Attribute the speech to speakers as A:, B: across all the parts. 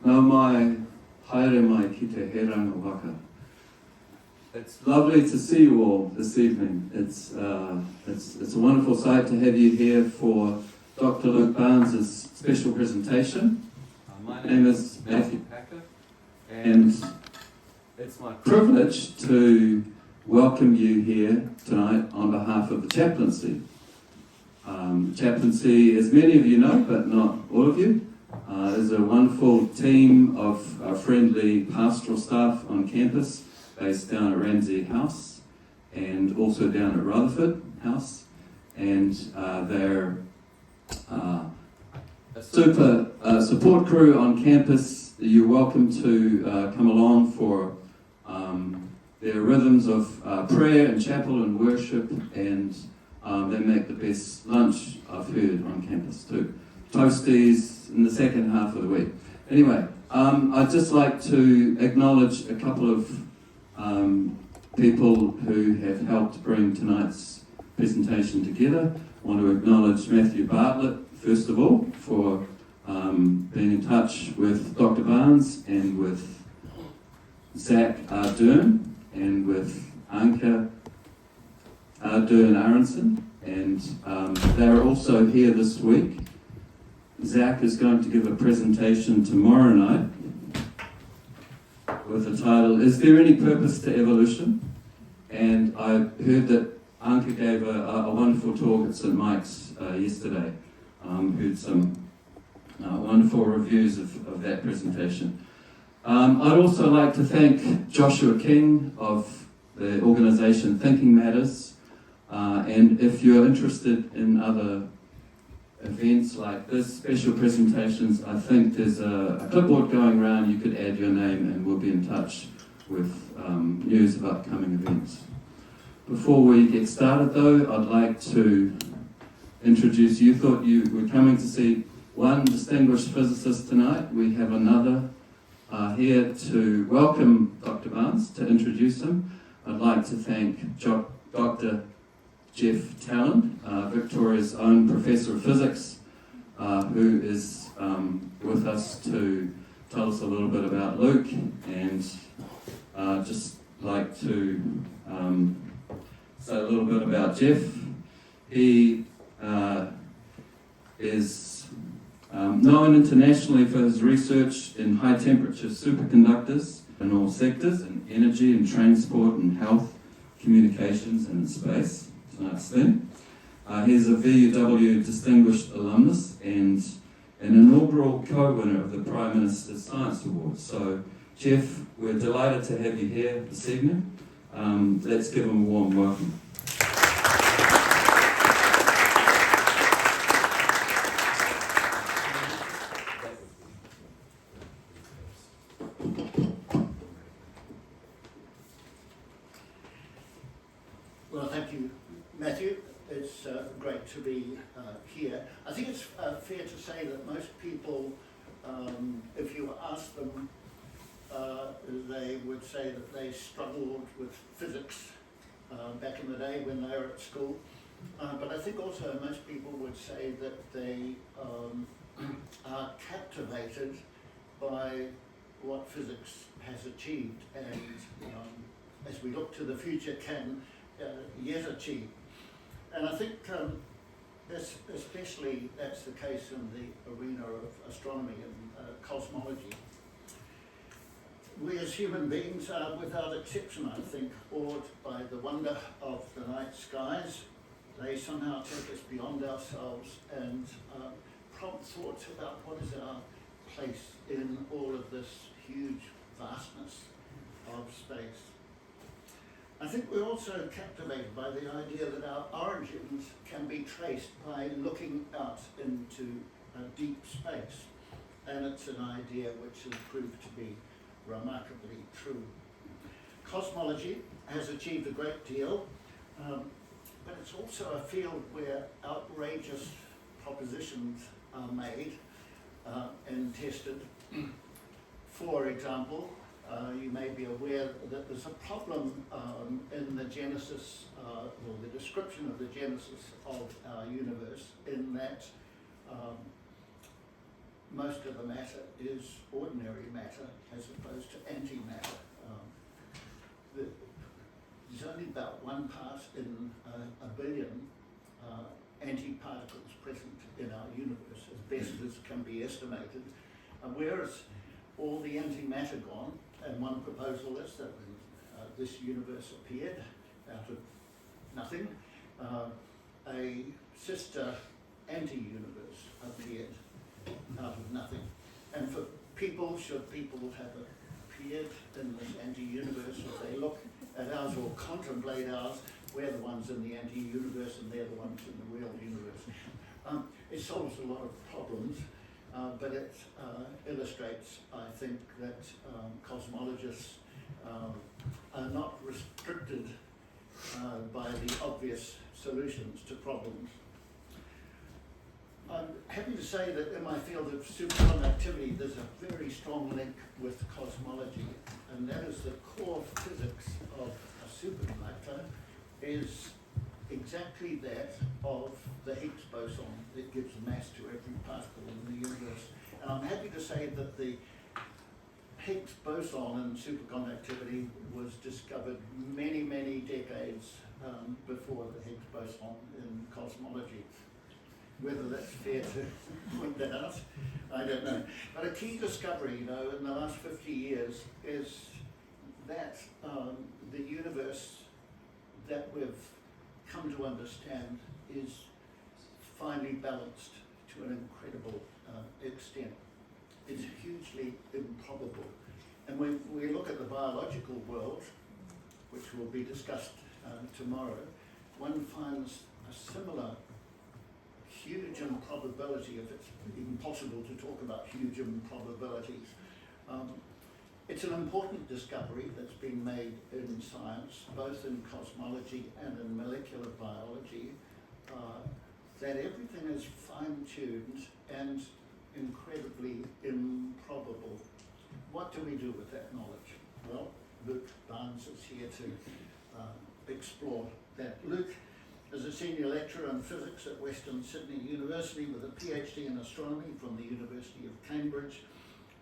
A: Nau mai, haere mai ki te heranga waka. It's lovely to see you all this evening. It's a wonderful sight to have you here for Dr. Luke Barnes' special presentation. My name is Matthew Packer, and it's my privilege to welcome you here tonight on behalf of the chaplaincy. Chaplaincy, as many of you know, but not all of you, is a wonderful team of friendly pastoral staff on campus, based down at Ramsey House and also down at Rutherford House, and they're a super support crew on campus. You're welcome to come along for their rhythms of prayer and chapel and worship, and they make the best lunch I've heard on campus too. Toasties in the second half of the week. Anyway, I'd just like to acknowledge a couple of people who have helped bring tonight's presentation together. I want to acknowledge Matthew Bartlett, first of all, for being in touch with Dr. Barnes and with Zach Ardern and with Anka Ardern Aronson, and they're also here this week. Zach is going to give a presentation tomorrow night with the title, Is There Any Purpose to Evolution? And I heard that Anka gave a wonderful talk at St. Mike's yesterday. Heard some wonderful reviews of that presentation. I'd also like to thank Joshua King of the organisation Thinking Matters. And if you're interested in other events like this, special presentations, I think there's a clipboard going around. You could add your name and we'll be in touch with news of upcoming events. Before we get started though, I'd like to introduce you. Thought you were coming to see one distinguished physicist tonight. We have another here to welcome Dr. Barnes, to introduce him. I'd like to thank Dr. Jeff Talland, Victoria's own Professor of Physics, who is with us to tell us a little bit about Luke, and just like to say a little bit about Jeff. He is known internationally for his research in high temperature superconductors in all sectors, in energy and transport and health, communications and space. Tonight's theme. He's a VUW Distinguished Alumnus and an inaugural co-winner of the Prime Minister's Science Award. So, Jeff, we're delighted to have you here this evening. Let's give him a warm welcome.
B: Well, thank you, Matthew. It's great to be here. I think it's fair to say that most people, if you ask them, they would say that they struggled with physics back in the day when they were at school. But I think also most people would say that they are captivated by what physics has achieved, and as we look to the future, can yet achieve. And I think especially that's the case in the arena of astronomy and cosmology. We as human beings are without exception, I think, awed by the wonder of the night skies. They somehow take us beyond ourselves and prompt thoughts about what is our place in all of this huge vastness of space. I think we're also captivated by the idea that our origins can be traced by looking out into deep space, and it's an idea which has proved to be remarkably true. Cosmology has achieved a great deal, but it's also a field where outrageous propositions are made and tested. For example, you may be aware that there's a problem in the genesis, or the description of the genesis of our universe, in that most of the matter is ordinary matter as opposed to antimatter. There's only about 1 part in a billion antiparticles present in our universe, as best as can be estimated. Whereas all the antimatter gone, and one proposal is that when this universe appeared out of nothing, a sister anti-universe appeared out of nothing. And for people, should people have appeared in this anti-universe, if they look at ours or contemplate ours, we're the ones in the anti-universe and they're the ones in the real universe. It solves a lot of problems, but it illustrates, I think, that cosmologists are not restricted by the obvious solutions to problems. I'm happy to say that in my field of superconductivity, there's a very strong link with cosmology, and that is the core physics of a superconductor is exactly that of the Higgs boson that gives mass to every particle in the universe. And I'm happy to say that the Higgs boson in superconductivity was discovered many, many decades before the Higgs boson in cosmology. Whether that's fair to point that out, I don't know. But a key discovery, in the last 50 years is that the universe that we've come to understand is finely balanced to an incredible extent. It's hugely improbable. And when we look at the biological world, which will be discussed tomorrow, one finds a similar huge improbability, if it's even possible to talk about huge improbabilities. It's an important discovery that's been made in science, both in cosmology and in molecular biology, that everything is fine-tuned and incredibly improbable. What do we do with that knowledge? Well, Luke Barnes is here to explore that. Luke is a senior lecturer in physics at Western Sydney University with a Ph.D. in astronomy from the University of Cambridge.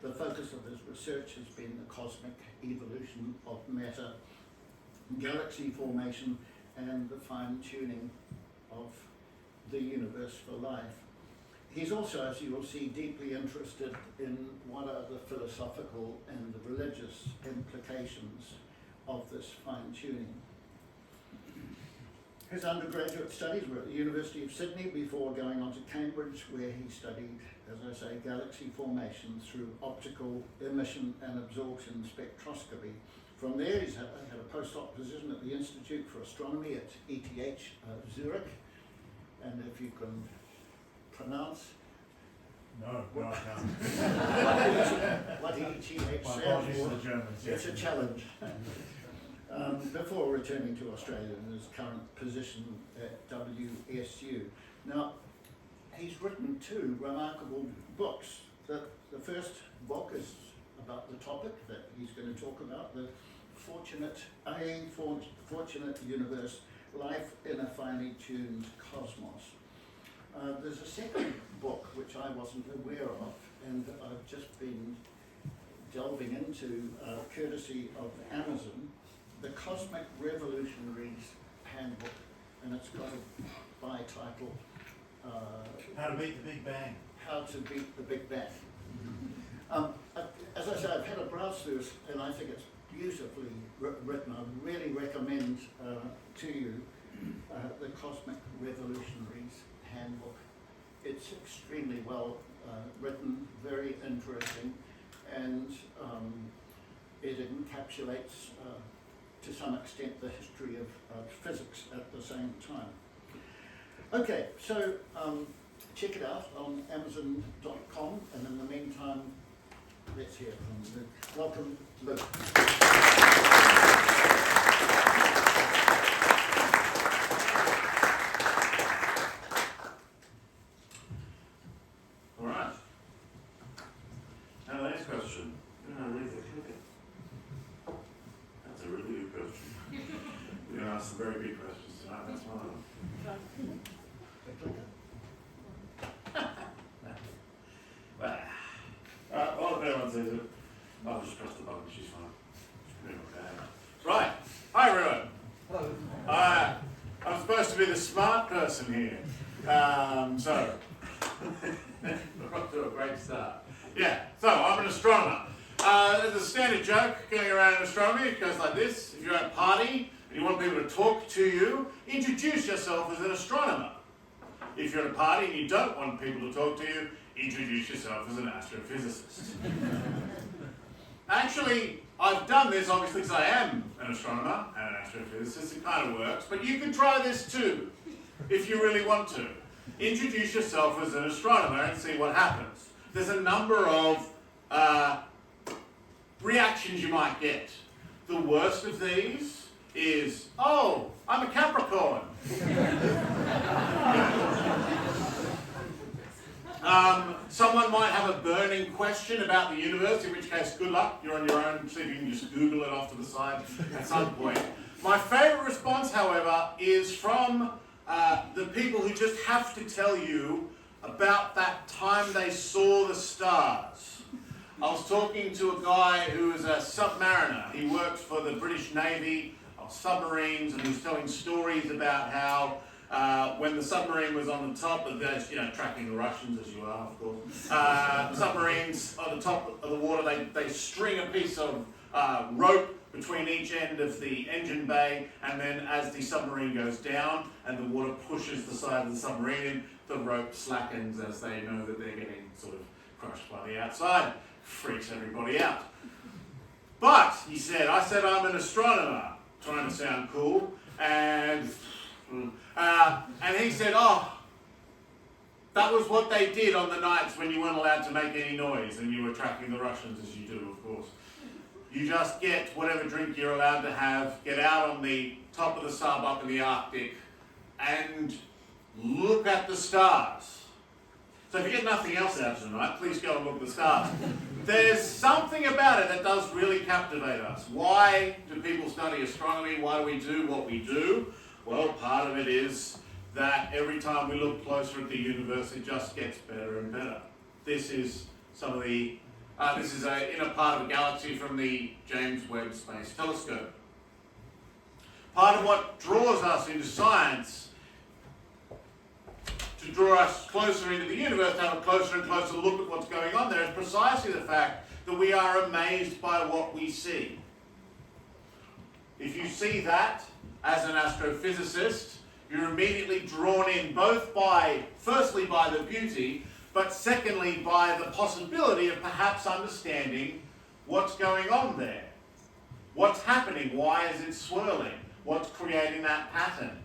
B: The focus of his research has been the cosmic evolution of matter, galaxy formation, and the fine-tuning of the universe for life. He's also, as you will see, deeply interested in what are the philosophical and the religious implications of this fine-tuning. His undergraduate studies were at the University of Sydney before going on to Cambridge, where he studied, as I say, galaxy formation through optical emission and absorption spectroscopy. From there, he's had a postdoc position at the Institute for Astronomy at ETH Zurich. And if you can pronounce...
C: No, I can't.
B: what ETH stands
C: My apologies
B: for.
C: to the Germans.
B: It's a challenge. Before returning to Australia in his current position at WSU. Now, he's written 2 remarkable books. The first book is about the topic that he's going to talk about, the Fortunate Universe, Life in a Finely Tuned Cosmos. There's a second book which I wasn't aware of, and I've just been delving into, courtesy of Amazon, the Cosmic Revolutionaries Handbook, and it's got a by-title,
C: How to Beat the Big Bang.
B: How to Beat the Big Bang. As I say, I've had a browse through it, and I think it's beautifully written. I really recommend to you the Cosmic Revolutionaries Handbook. It's extremely well written, very interesting, and it encapsulates to some extent the history of physics at the same time. Okay, so check it out on Amazon.com, and in the meantime, let's hear from Luke. Welcome, Luke.
D: All right. Now the next question. That's a really good question. We're going to ask some very big questions tonight. That's one of them. Well, once they do it. I'll just press the button, she's fine. Right. Hi everyone. Hello. I'm supposed to be the smart person here. So, we're off to a great start. Yeah, so I'm an astronomer. There's a standard joke going around in astronomy. It goes like this. If you're at a party and you want people to talk to you, introduce yourself as an astronomer. If you're at a party and you don't want people to talk to you, introduce yourself as an astrophysicist. Actually, I've done this obviously because I am an astronomer and an astrophysicist. It kind of works, but you can try this too if you really want to. Introduce yourself as an astronomer and see what happens. There's a number of reactions you might get. The worst of these is, oh, I'm a Capricorn. Someone might have a burning question about the universe, in which case, good luck, you're on your own, see if you can just Google it off to the side at some point. My favourite response, however, is from the people who just have to tell you about that time they saw the stars. I was talking to a guy who is a submariner. He worked for the British Navy of submarines, and he was telling stories about how when the submarine was on the top of the, tracking the Russians as you are, of course, submarines on the top of the water, they string a piece of rope between each end of the engine bay, and then as the submarine goes down and the water pushes the side of the submarine in, the rope slackens as they know that they're getting sort of crushed by the outside. Freaks everybody out. But, he said, I said I'm an astronomer, trying to sound cool, and he said, oh, that was what they did on the nights when you weren't allowed to make any noise and you were tracking the Russians, as you do, of course. You just get whatever drink you're allowed to have, get out on the top of the sub up in the Arctic, and look at the stars. So if you get nothing else out tonight, please go and look at the stars. There's something about it that does really captivate us. Why do people study astronomy? Why do we do what we do? Well, part of it is that every time we look closer at the universe, it just gets better and better. This is some of the, this is an inner part of a galaxy from the James Webb Space Telescope. Part of what draws us into science, to draw us closer into the universe, to have a closer and closer look at what's going on there, is precisely the fact that we are amazed by what we see. If you see that as an astrophysicist, you're immediately drawn in both by, firstly by the beauty, but secondly by the possibility of perhaps understanding what's going on there. What's happening? Why is it swirling? What's creating that pattern?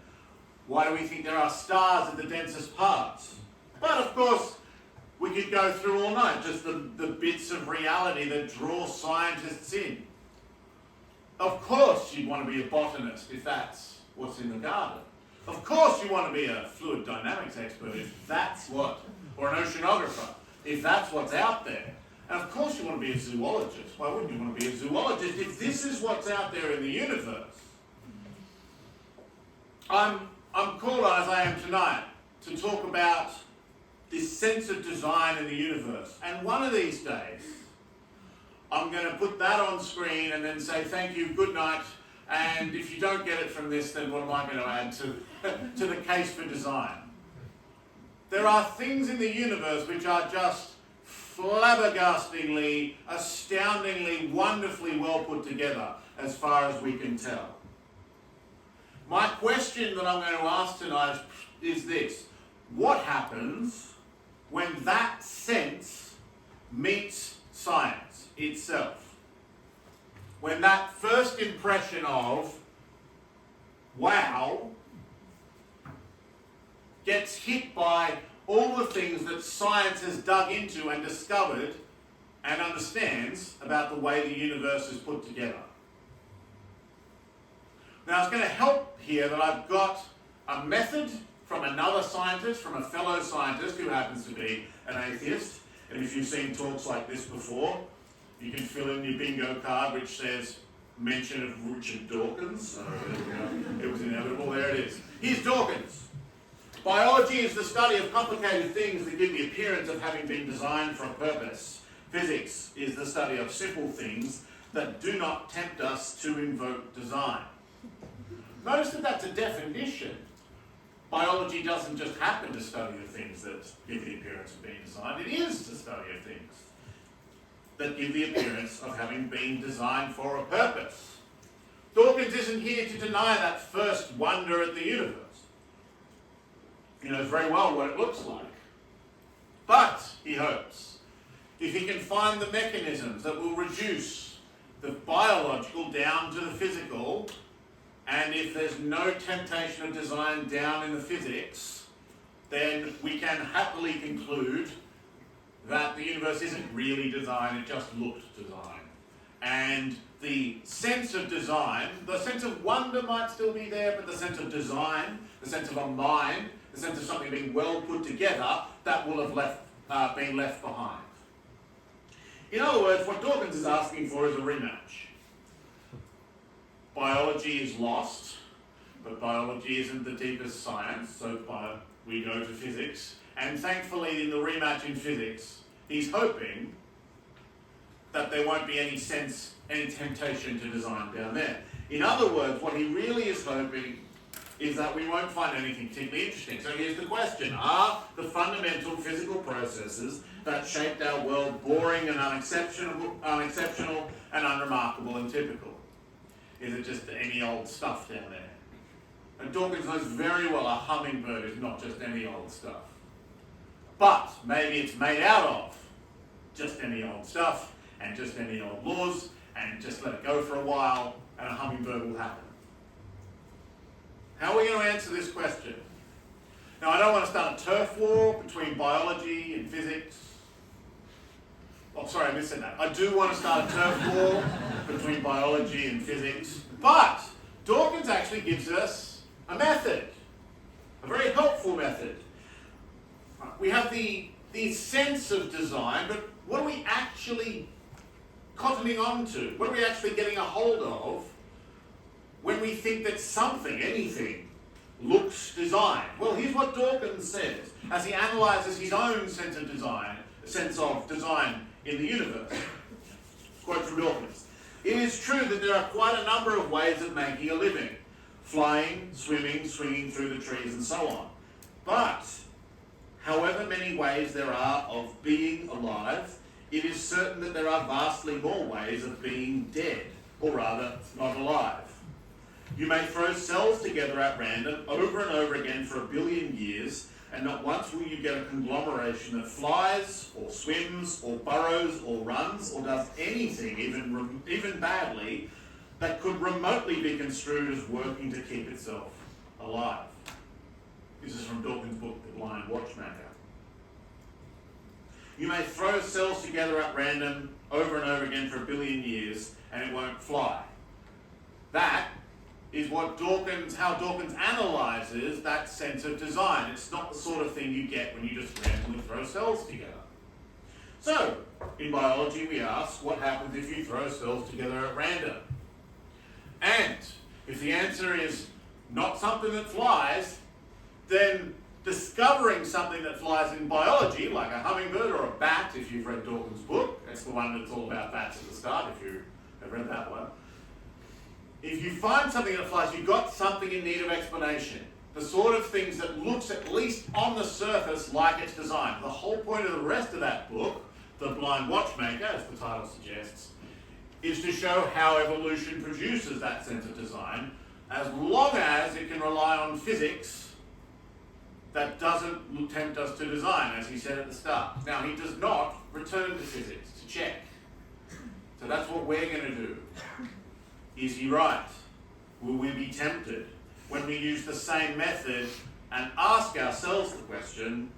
D: Why do we think there are stars at the densest parts? But of course, we could go through all night, just the bits of reality that draw scientists in. Of course you'd want to be a botanist if that's what's in the garden. Of course you want to be a fluid dynamics expert if that's what, or an oceanographer, if that's what's out there. And of course you want to be a zoologist. Why wouldn't you want to be a zoologist if this is what's out there in the universe? I'm called on, as I am tonight, to talk about this sense of design in the universe. And one of these days, I'm going to put that on screen and then say thank you, good night, and if you don't get it from this, then what am I going to add to the case for design? There are things in the universe which are just flabbergastingly, astoundingly, wonderfully well put together, as far as we can tell. My question that I'm going to ask tonight is this: what happens when that sense meets science itself? When that first impression of wow gets hit by all the things that science has dug into and discovered and understands about the way the universe is put together. Now, it's going to help here that I've got a method from another scientist, from a fellow scientist who happens to be an atheist. And if you've seen talks like this before, you can fill in your bingo card which says mention of Richard Dawkins. So there we go. It was inevitable. There it is. Here's Dawkins. Biology is the study of complicated things that give the appearance of having been designed for a purpose. Physics is the study of simple things that do not tempt us to invoke design. Notice that that's a definition. Biology doesn't just happen to study the things that give the appearance of being designed. It is the study of things that give the appearance of having been designed for a purpose. Dawkins isn't here to deny that first wonder at the universe. He knows very well what it looks like. But, he hopes, if he can find the mechanisms that will reduce the biological down to the physical, and if there's no temptation of design down in the physics, then we can happily conclude that the universe isn't really designed, it just looked designed. And the sense of design, the sense of wonder might still be there, but the sense of design, the sense of a mind, the sense of something being well put together, that will have been left behind. In other words, what Dawkins is asking for is a rematch. Biology is lost, but biology isn't the deepest science, so we go to physics. And thankfully, in the rematch in physics, he's hoping that there won't be any temptation to design down there. In other words, what he really is hoping is that we won't find anything particularly interesting. So here's the question. Are the fundamental physical processes that shaped our world boring and unexceptional and unremarkable and typical? Is it just any old stuff down there? And Dawkins knows very well a hummingbird is not just any old stuff. But maybe it's made out of just any old stuff and just any old laws, and just let it go for a while and a hummingbird will happen. How are we going to answer this question? Now, I don't want to start a turf war between biology and physics. Oh, sorry, I missaid that. I do want to start a turf war between biology and physics, but Dawkins actually gives us a method, a very helpful method. We have the sense of design, but what are we actually cottoning on to? What are we actually getting a hold of when we think that something, anything, looks designed? Well, here's what Dawkins says as he analyses his own sense of design in the universe. Quote from Dawkins. It is true that there are quite a number of ways of making a living. Flying, swimming, swinging through the trees and so on. But, however many ways there are of being alive, it is certain that there are vastly more ways of being dead, or rather, not alive. You may throw cells together at random over and over again for 1 billion years, and not once will you get a conglomeration that flies, or swims, or burrows, or runs, or does anything, even badly, that could remotely be construed as working to keep itself alive. This is from Dawkins' book, The Blind Watchmaker. You may throw cells together at random over and over again for 1 billion years, and it won't fly. That is how Dawkins analyses that sense of design. It's not the sort of thing you get when you just randomly throw cells together. So, in biology we ask, what happens if you throw cells together at random? And if the answer is not something that flies, then discovering something that flies in biology, like a hummingbird or a bat, if you've read Dawkins' book, that's the one that's all about bats at the start, if you have read that one. If you find something that flies, you've got something in need of explanation. The sort of things that looks, at least on the surface, like it's designed. The whole point of the rest of that book, The Blind Watchmaker, as the title suggests, is to show how evolution produces that sense of design, as long as it can rely on physics that doesn't tempt us to design, as he said at the start. Now, he does not return to physics to check. So that's what we're going to do. Is he right? Will we be tempted when we use the same method and ask ourselves the question,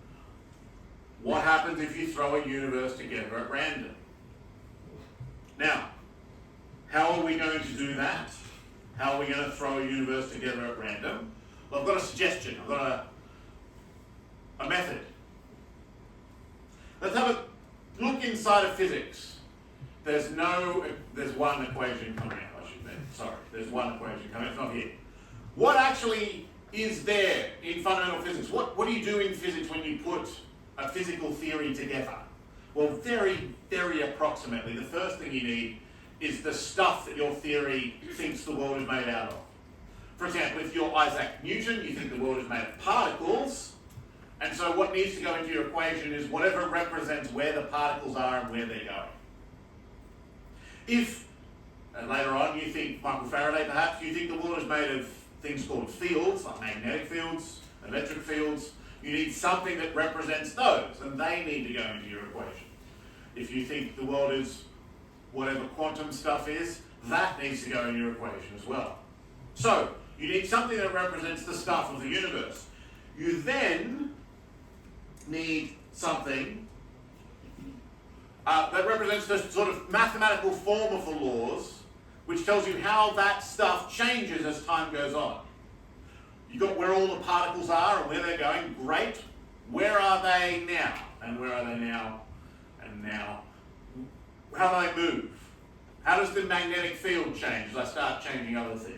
D: what happens if you throw a universe together at random? Now, how are we going to do that? How are we going to throw a universe together at random? Well, I've got a suggestion. I've got a method. Let's have a look inside of physics. There's one equation coming out. Sorry, there's one equation coming, it's not here. What actually is there in fundamental physics? What do you do in physics when you put a physical theory together? Well, very, very approximately, the first thing you need is the stuff that your theory thinks the world is made out of. For example, if you're Isaac Newton, you think the world is made of particles, and so what needs to go into your equation is whatever represents where the particles are and where they're going. If, later on, you think, Michael Faraday perhaps, you think the world is made of things called fields, like magnetic fields, electric fields, you need something that represents those, and they need to go into your equation. If you think the world is whatever quantum stuff is, that needs to go in your equation as well. So, you need something that represents the stuff of the universe. You then need something that represents the sort of mathematical form of the laws, which tells you how that stuff changes as time goes on. You've got where all the particles are and where they're going. Great. Where are they now? And where are they now? And now. How do they move? How does the magnetic field change as I start changing other things?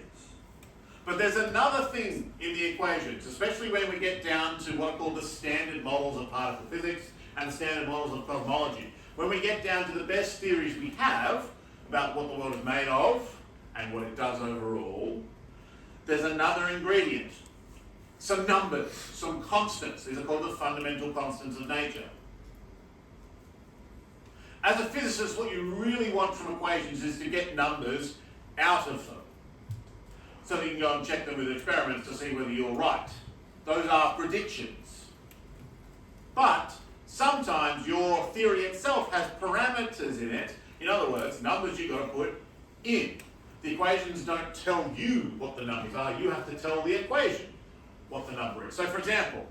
D: But there's another thing in the equations, especially when we get down to what are called the standard models of particle physics and the standard models of cosmology. When we get down to the best theories we have about what the world is made of and what it does overall, there's another ingredient. Some numbers, some constants. These are called the fundamental constants of nature. As a physicist, what you really want from equations is to get numbers out of them, so that you can go and check them with experiments to see whether you're right. Those are predictions. But sometimes your theory itself has parameters in it. In other words, numbers you've got to put in. The equations don't tell you what the numbers are. You have to tell the equation what the number is. So for example,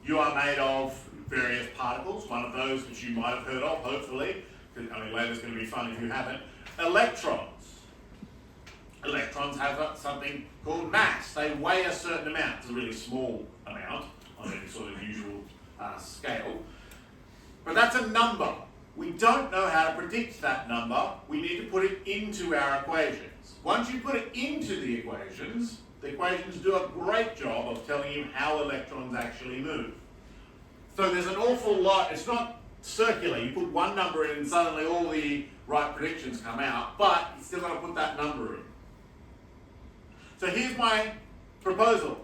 D: you are made of various particles. One of those which you might have heard of, hopefully, because later's going to be fun if you haven't, electrons. Electrons have something called mass. They weigh a certain amount. It's a really small amount on any sort of usual scale. But that's a number. We don't know how to predict that number. We need to put it into our equations. Once you put it into the equations do a great job of telling you how electrons actually move. So there's an awful lot. It's not circular. You put one number in and suddenly all the right predictions come out, but you still got to put that number in. So here's my proposal.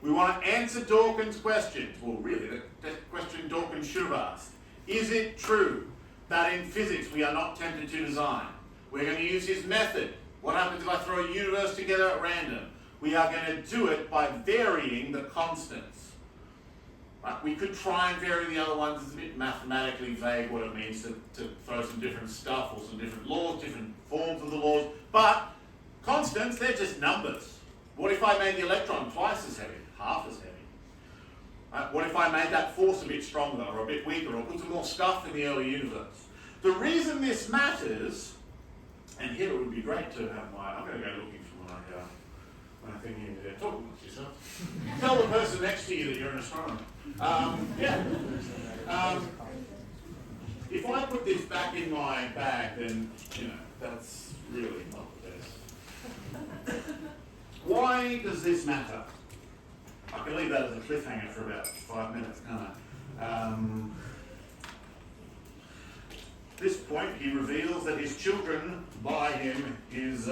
D: We want to answer Dawkins' questions. Well, really, the question Dawkins should have asked. Is it true that in physics we are not tempted to design? We're going to use his method. What happens if I throw a universe together at random? We are going to do it by varying the constants. Right? We could try and vary the other ones. It's a bit mathematically vague what it means to throw some different stuff or some different laws, different forms of the laws. But constants, they're just numbers. What if I made the electron twice as heavy, half as heavy? What if I made that force a bit stronger or a bit weaker or put some more stuff in the early universe? The reason this matters, and here it would be great to have I'm going to go looking for my thing here. Talk amongst yourself. Tell the person next to you that you're an astronomer. If I put this back in my bag, then, that's really not the best. Why does this matter? I can leave that as a cliffhanger for about 5 minutes, can't I? At this point, he reveals that his children buy him his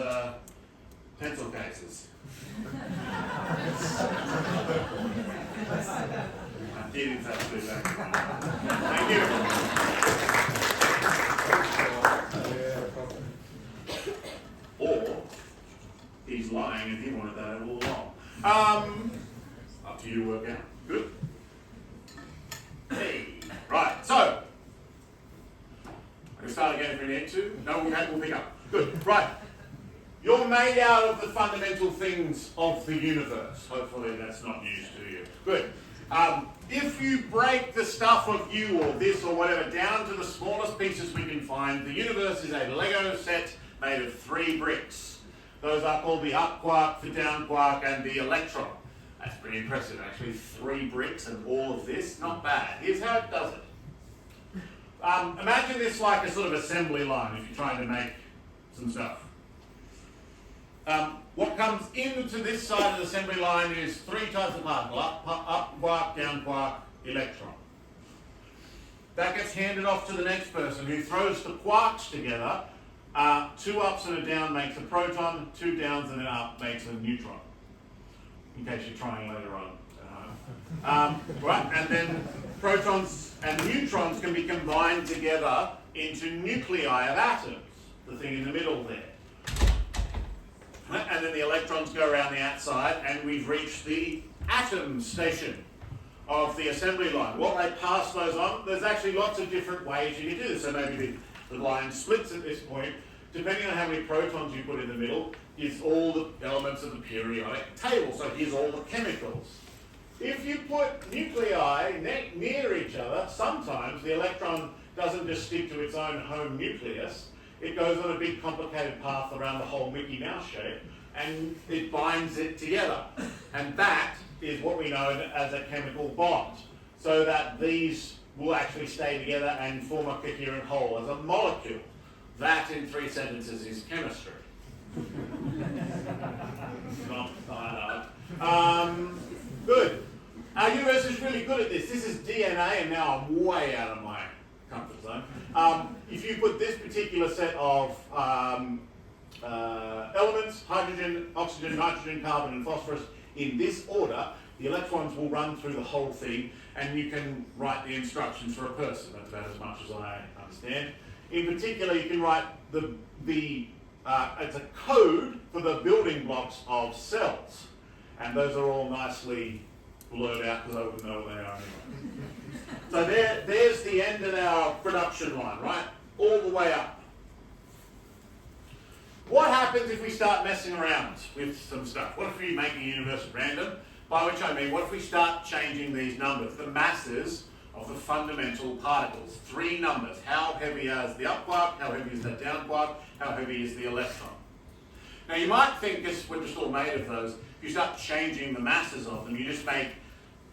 D: pencil cases. I did in fact do that. Thank you. Or he's lying and he wanted that all along. Up to you to work out. Good. Hey. Right, so. I'm going to start again if we need to. No, we'll pick up. Good. Right. You're made out of the fundamental things of the universe. Hopefully that's not news to you. Good. If you break the stuff of you or this or whatever down to the smallest pieces we can find, the universe is a Lego set made of 3 bricks. Those are called the up quark, the down quark, and the electron. That's pretty impressive, actually. 3 bricks and all of this. Not bad. Here's how it does it. Imagine this like a sort of assembly line if you're trying to make some stuff. What comes into this side of the assembly line is 3 types of particle. Up quark, down quark, electron. That gets handed off to the next person who throws the quarks together. 2 ups and a down makes a proton, 2 downs and an up makes a neutron. In case you're trying later on. Right, and then protons and neutrons can be combined together into nuclei of atoms, the thing in the middle there. And then the electrons go around the outside and we've reached the atom station of the assembly line. What they pass those on, there's actually lots of different ways you can do this. So maybe the line splits at this point. Depending on how many protons you put in the middle, is all the elements of the periodic table. So here's all the chemicals. If you put nuclei near each other, sometimes the electron doesn't just stick to its own home nucleus. It goes on a big complicated path around the whole Mickey Mouse shape, and it binds it together. And that is what we know as a chemical bond, so that these will actually stay together and form a coherent whole as a molecule. That, in 3 sentences, is chemistry. Good. Our universe is really good at this. This is DNA, and now I'm way out of my comfort zone. If you put this particular set of elements, hydrogen, oxygen, nitrogen, carbon, and phosphorus, in this order, the electrons will run through the whole thing, and you can write the instructions for a person. That's about as much as I understand. In particular, you can write it's a code for the building blocks of cells, and those are all nicely blurred out because I wouldn't know what they are anyway. So there's the end of our production line, right? All the way up. What happens if we start messing around with some stuff? What if we make the universe random? By which I mean, what if we start changing these numbers, the masses of the fundamental particles? 3 numbers. How heavy is the up quark? How heavy is that down quark? How heavy is the electron? Now you might think this, we're just all made of those. If you start changing the masses of them, you just make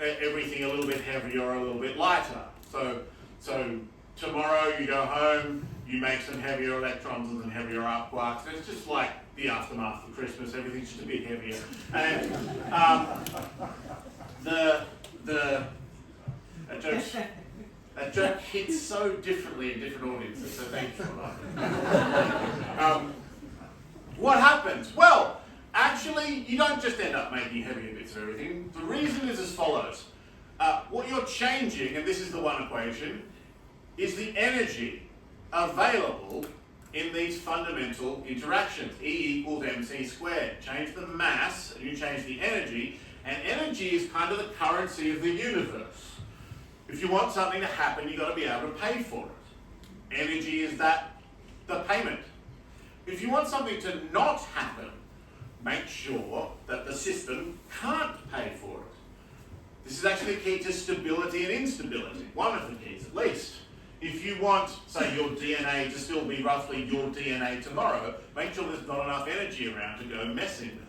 D: everything a little bit heavier or a little bit lighter. So tomorrow you go home, you make some heavier electrons and some heavier up quarks. It's just like the aftermath of Christmas. Everything's just a bit heavier. And a joke hits so differently in different audiences. So thank you for that. What happens? Well, actually, you don't just end up making heavier bits of everything. The reason is as follows. What you're changing, and this is the one equation, is the energy available in these fundamental interactions. E equals mc squared. Change the mass, and you change the energy, and energy is kind of the currency of the universe. If you want something to happen, you've got to be able to pay for it. Energy is the payment. If you want something to not happen, make sure that the system can't pay for it. This is actually key to stability and instability, one of the keys at least. If you want, say, your DNA to still be roughly your DNA tomorrow, make sure there's not enough energy around to go messing with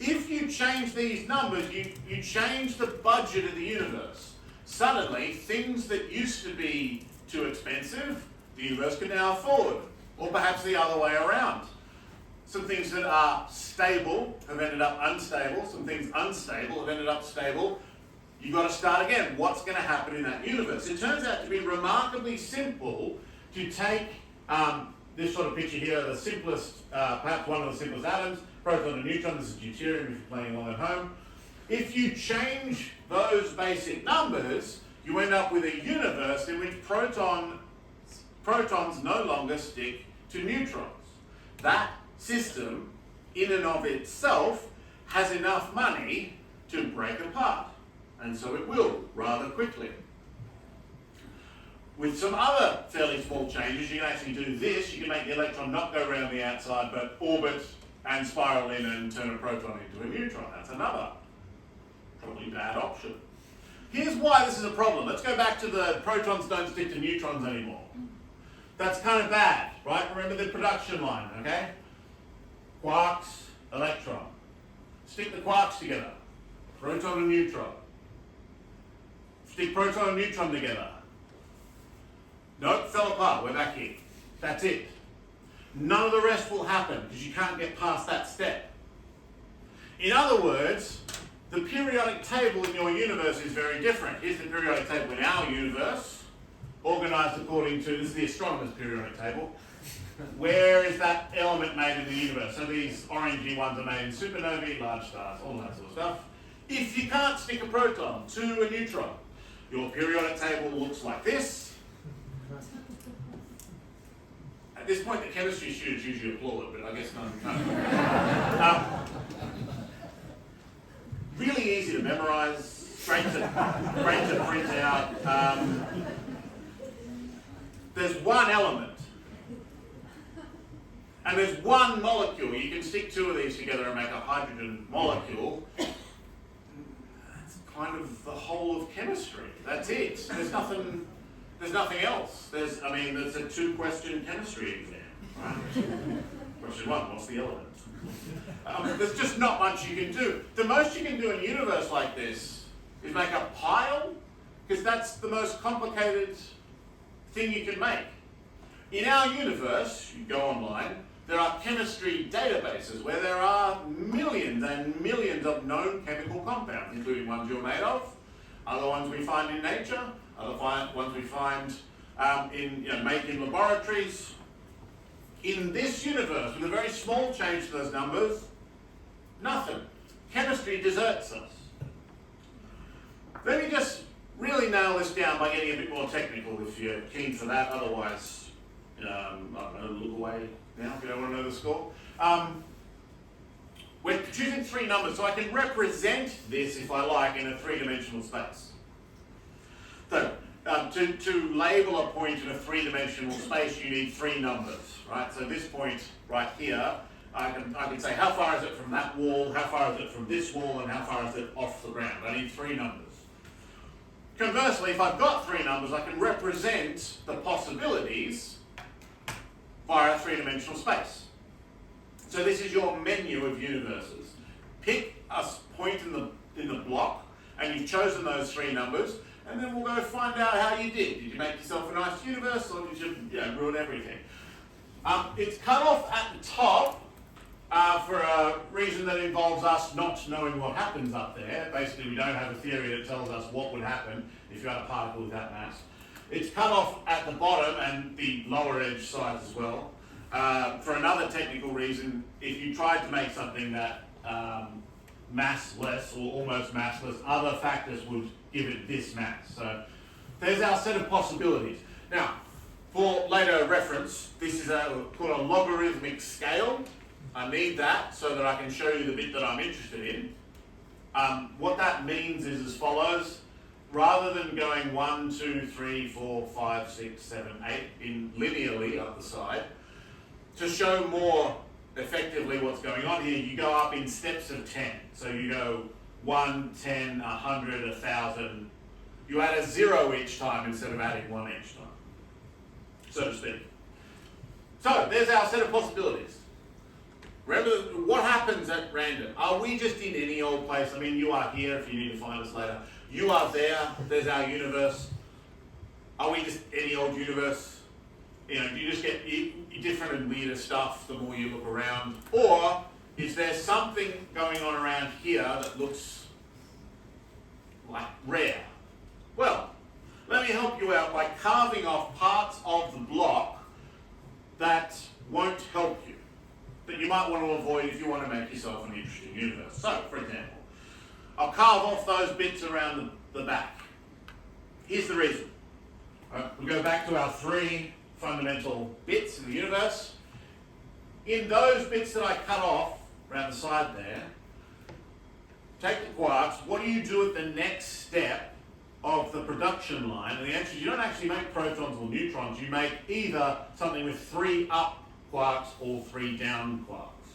D: it. If you change these numbers, you change the budget of the universe. Suddenly, things that used to be too expensive, the universe can now afford, or perhaps the other way around. Some things that are stable have ended up unstable. Some things unstable have ended up stable. You've got to start again. What's going to happen in that universe? It turns out to be remarkably simple to take this sort of picture here, the simplest, perhaps one of the simplest atoms, proton and neutron. This is deuterium if you're playing along at home. If you change those basic numbers, you end up with a universe in which protons no longer stick to neutrons. That system, in and of itself, has enough money to break apart. And so it will, rather quickly. With some other fairly small changes, you can actually do this. You can make the electron not go around the outside, but orbit and spiral in and turn a proton into a neutron. That's another probably bad option. Here's why this is a problem. Let's go back to the protons don't stick to neutrons anymore. That's kind of bad, right? Remember the production line, okay? Quarks, electron. Stick the quarks together. Proton and neutron. Stick proton and neutron together. Nope, fell apart. We're back here. That's it. None of the rest will happen because you can't get past that step. In other words, The periodic table in your universe is very different. Here's the periodic table in our universe, organised according to, this is the astronomer's periodic table. Where is that element made in the universe? So these orangey ones are made in supernovae, large stars, all that sort of stuff. If you can't stick a proton to a neutron, your periodic table looks like this. At this point, the chemistry students usually applaud, but I guess none. Really easy to memorise, great to print out. There's one element. And there's one molecule. You can stick two of these together and make a hydrogen molecule. That's kind of the whole of chemistry. That's it. There's nothing else. There's a two-question chemistry exam, right? Question one, what's the element? There's just not much you can do. The most you can do in a universe like this is make a pile, because that's the most complicated thing you can make. In our universe, you go online, there are chemistry databases where there are millions and millions of known chemical compounds, including ones you're made of, other ones we find in nature, other ones we find make in laboratories. In this universe, with a very small change to those numbers, nothing. Chemistry deserts us. Let me just really nail this down by getting a bit more technical if you're keen for that. Otherwise, I don't know, look away now if you don't want to know the score. We're choosing three numbers, so I can represent this, if I like, in a three-dimensional space. So, to label a point in a three-dimensional space, you need three numbers, right? So this point right here, I can say how far is it from that wall, how far is it from this wall, and how far is it off the ground. I need three numbers. Conversely, if I've got three numbers, I can represent the possibilities via a three-dimensional space. So this is your menu of universes. Pick a point in the block, and you've chosen those three numbers, and then we'll go find out how you did. Did you make yourself a nice universe, or did you ruin everything? It's cut off at the top for a reason that involves us not knowing what happens up there. Basically, we don't have a theory that tells us what would happen if you had a particle with that mass. It's cut off at the bottom and the lower edge sides as well. For another technical reason, if you tried to make something that massless or almost massless, other factors would give it this mass. So there's our set of possibilities. Now, for later reference, this is called a logarithmic scale. I need that so that I can show you the bit that I'm interested in. What that means is as follows. Rather than going 1, 2, 3, 4, 5, 6, 7, 8 in linearly up the side, to show more effectively what's going on here, you go up in steps of 10. So you go 1, 10, 100, 1,000. You add a 0 each time instead of adding 1 each time, so to speak. So there's our set of possibilities. Remember, what happens at random? Are we just in any old place? I mean, you are here if you need to find us later. You are there, there's our universe. Are we just any old universe? Do you just get different and weirder stuff the more you look around? Or is there something going on around here that looks like rare? Well, let me help you out by carving off parts of the block that won't help you, that you might want to avoid if you want to make yourself an interesting universe. So, for example, I'll carve off those bits around the back. Here's the reason. We go back to our three fundamental bits in the universe. In those bits that I cut off around the side there, take the quarks, what do you do at the next step of the production line? And the answer is you don't actually make protons or neutrons, you make either something with 3 up quarks or 3 down quarks.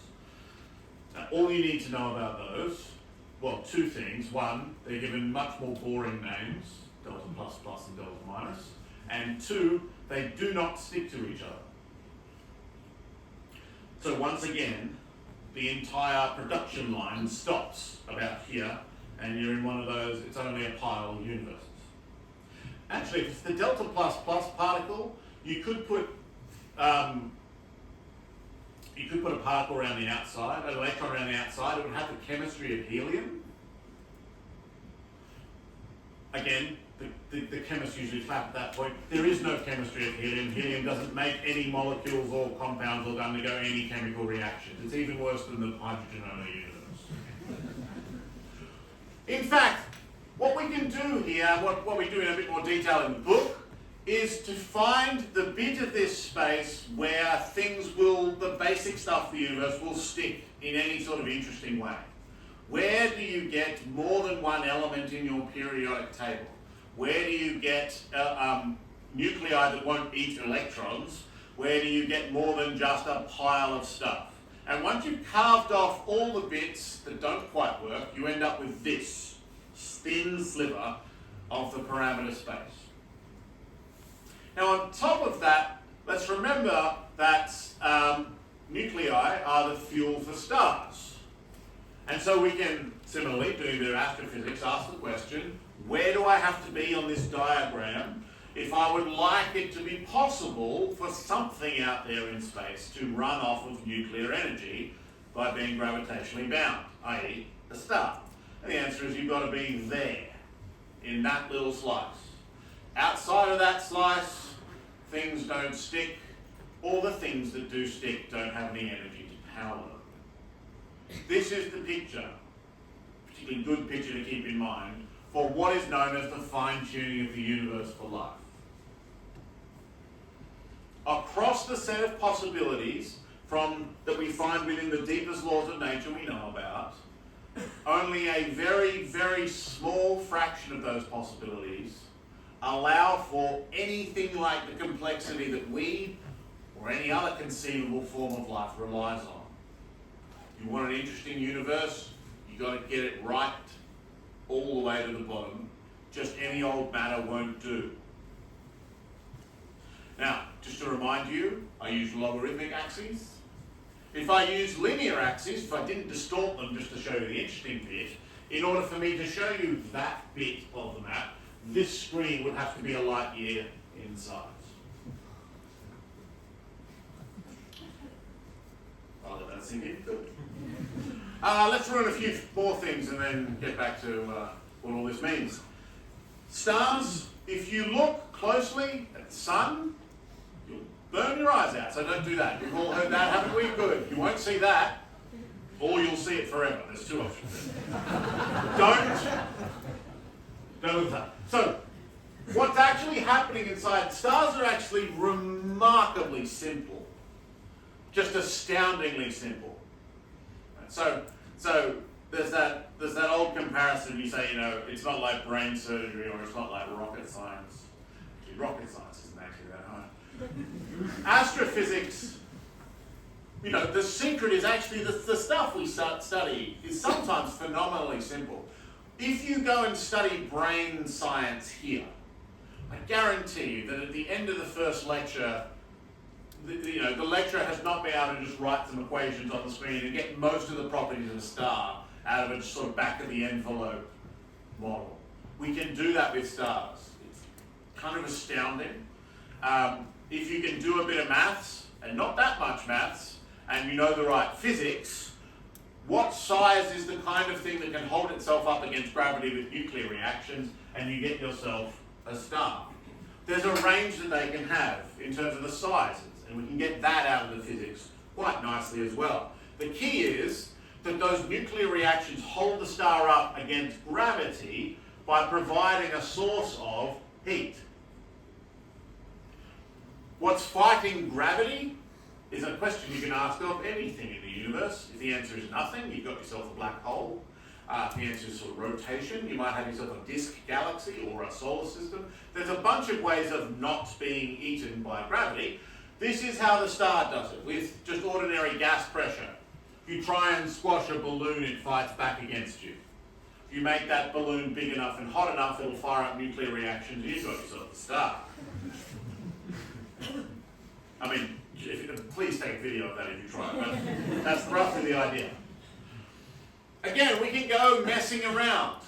D: Now, all you need to know about those, well, two things. One, they're given much more boring names, delta plus plus and delta minus. And two, they do not stick to each other. So once again, the entire production line stops about here, and you're in one of those, it's only a pile of universes. Actually, if it's the delta plus plus particle, you could put a particle around the outside, an electron around the outside. It would have the chemistry of helium. again, the chemists usually clap at that point. There is no chemistry of helium. Helium doesn't make any molecules or compounds or undergo any chemical reactions. It's even worse than the hydrogen-only universe. In fact, what we can do here, what we do in a bit more detail in the book, is to find the bit of this space where things will, the basic stuff of the universe will stick in any sort of interesting way. Where do you get more than one element in your periodic table? Where do you get nuclei that won't eat electrons? Where do you get more than just a pile of stuff? And once you've carved off all the bits that don't quite work, you end up with this thin sliver of the parameter space. Now on top of that, let's remember that nuclei are the fuel for stars. And so we can, similarly, doing a bit of astrophysics, ask the question, where do I have to be on this diagram if I would like it to be possible for something out there in space to run off of nuclear energy by being gravitationally bound, i.e. a star? And the answer is you've got to be there, in that little slice. Outside of that slice, things don't stick, or the things that do stick don't have any energy to power them. This is the picture, particularly good picture to keep in mind, for what is known as the fine-tuning of the universe for life. Across the set of possibilities that we find within the deepest laws of nature we know about, only a very, very small fraction of those possibilities allow for anything like the complexity that we or any other conceivable form of life relies on. You want an interesting universe, you've got to get it right all the way to the bottom. Just any old matter won't do. Now, just to remind you, I use logarithmic axes. If I use linear axes, if I didn't distort them just to show you the interesting bit, in order for me to show you that bit of the map, this screen would have to be a light year in size. I'll let that sink in. Good. Let's run a few more things and then get back to what all this means. Stars, if you look closely at the sun, you'll burn your eyes out, so don't do that. You've all heard that, haven't we? Good. You won't see that, or you'll see it forever. There's two options. Don't look at that. So, what's actually happening inside, stars are actually remarkably simple. Just astoundingly simple. So there's that old comparison. You say, it's not like brain surgery or it's not like rocket science. Actually, rocket science isn't actually that hard. Astrophysics, the secret is actually the stuff we study is sometimes phenomenally simple. If you go and study brain science here, I guarantee you that at the end of the first lecture, the lecturer has not been able to just write some equations on the screen and get most of the properties of a star out of a sort of back of the envelope model. We can do that with stars. It's kind of astounding. If you can do a bit of maths, and not that much maths, and you know the right physics, what size is the kind of thing that can hold itself up against gravity with nuclear reactions, and you get yourself a star? There's a range that they can have in terms of the sizes, and we can get that out of the physics quite nicely as well. The key is that those nuclear reactions hold the star up against gravity by providing a source of heat. What's fighting gravity is a question you can ask of anything in the universe. If the answer is nothing, you've got yourself a black hole. If the answer is sort of rotation, you might have yourself a disk galaxy or a solar system. There's a bunch of ways of not being eaten by gravity. This is how the star does it, with just ordinary gas pressure. If you try and squash a balloon, it fights back against you. If you make that balloon big enough and hot enough, it'll fire up nuclear reactions, and you've got yourself a star. I mean, please take a video of that if you try, but that's roughly the idea. Again, we can go messing around.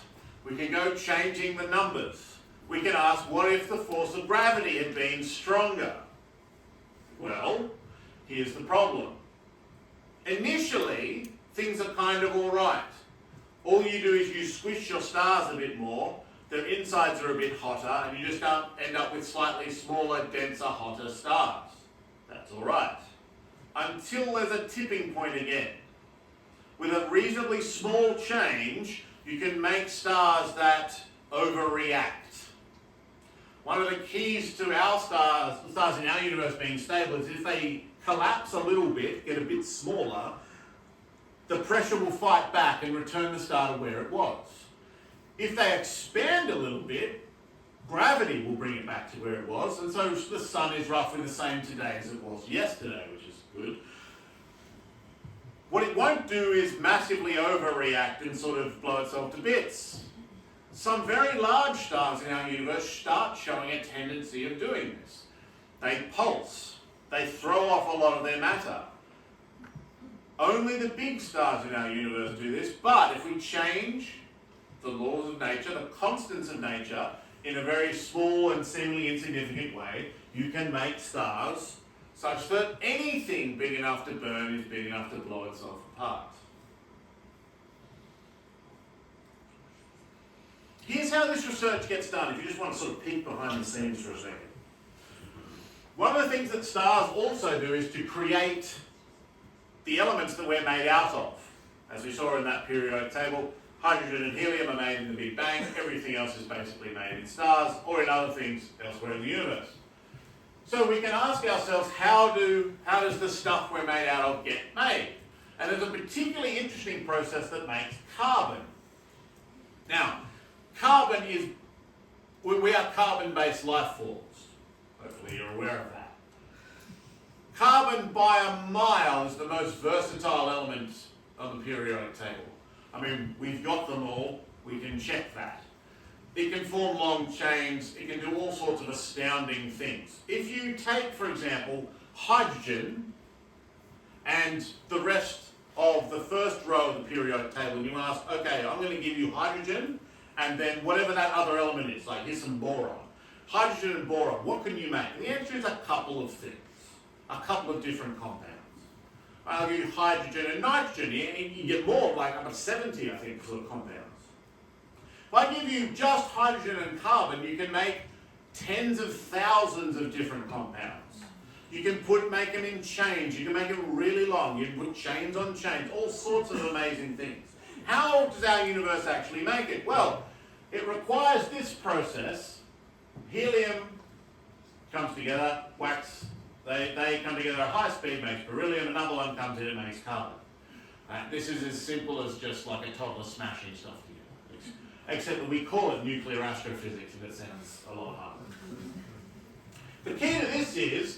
D: We can go changing the numbers. We can ask, what if the force of gravity had been stronger? Well, here's the problem. Initially, things are kind of all right. All you do is you squish your stars a bit more, their insides are a bit hotter, and you just end up with slightly smaller, denser, hotter stars. That's all right. Until there's a tipping point again. With a reasonably small change, you can make stars that overreact. One of the keys to our stars in our universe being stable is if they collapse a little bit, get a bit smaller, the pressure will fight back and return the star to where it was. If they expand a little bit, gravity will bring it back to where it was, and so the sun is roughly the same today as it was yesterday, which is good. What it won't do is massively overreact and sort of blow itself to bits. Some very large stars in our universe start showing a tendency of doing this. They pulse. They throw off a lot of their matter. Only the big stars in our universe do this, but if we change the laws of nature, the constants of nature, in a very small and seemingly insignificant way, you can make stars such that anything big enough to burn is big enough to blow itself apart. Here's how this research gets done, if you just want to sort of peek behind the scenes for a second. One of the things that stars also do is to create the elements that we're made out of. As we saw in that periodic table, hydrogen and helium are made in the Big Bang. Everything else is basically made in stars or in other things elsewhere in the universe. So we can ask ourselves, how does the stuff we're made out of get made? And there's a particularly interesting process that makes carbon. Now, we are carbon-based life forms. Hopefully you're aware of that. Carbon by a mile is the most versatile element on the periodic table. I mean, we've got them all, we can check that. It can form long chains, it can do all sorts of astounding things. If you take, for example, hydrogen and the rest of the first row of the periodic table, and you ask, okay, I'm going to give you hydrogen, and then whatever that other element is, like here's some boron. Hydrogen and boron, what can you make? And the answer is a couple of things, a couple of different compounds. I'll give you hydrogen and nitrogen. You get more, like up to 70, I think, sort of compounds. If I give you just hydrogen and carbon, you can make tens of thousands of different compounds. You can make them in chains. You can make them really long. You can put chains on chains, all sorts of amazing things. How does our universe actually make it? Well, it requires this process. Helium comes together, wax. They come together at high speed, makes beryllium. Another one comes in and makes carbon. This is as simple as just like a toddler smashing stuff together. Except that we call it nuclear astrophysics, and it sounds a lot harder. The key to this is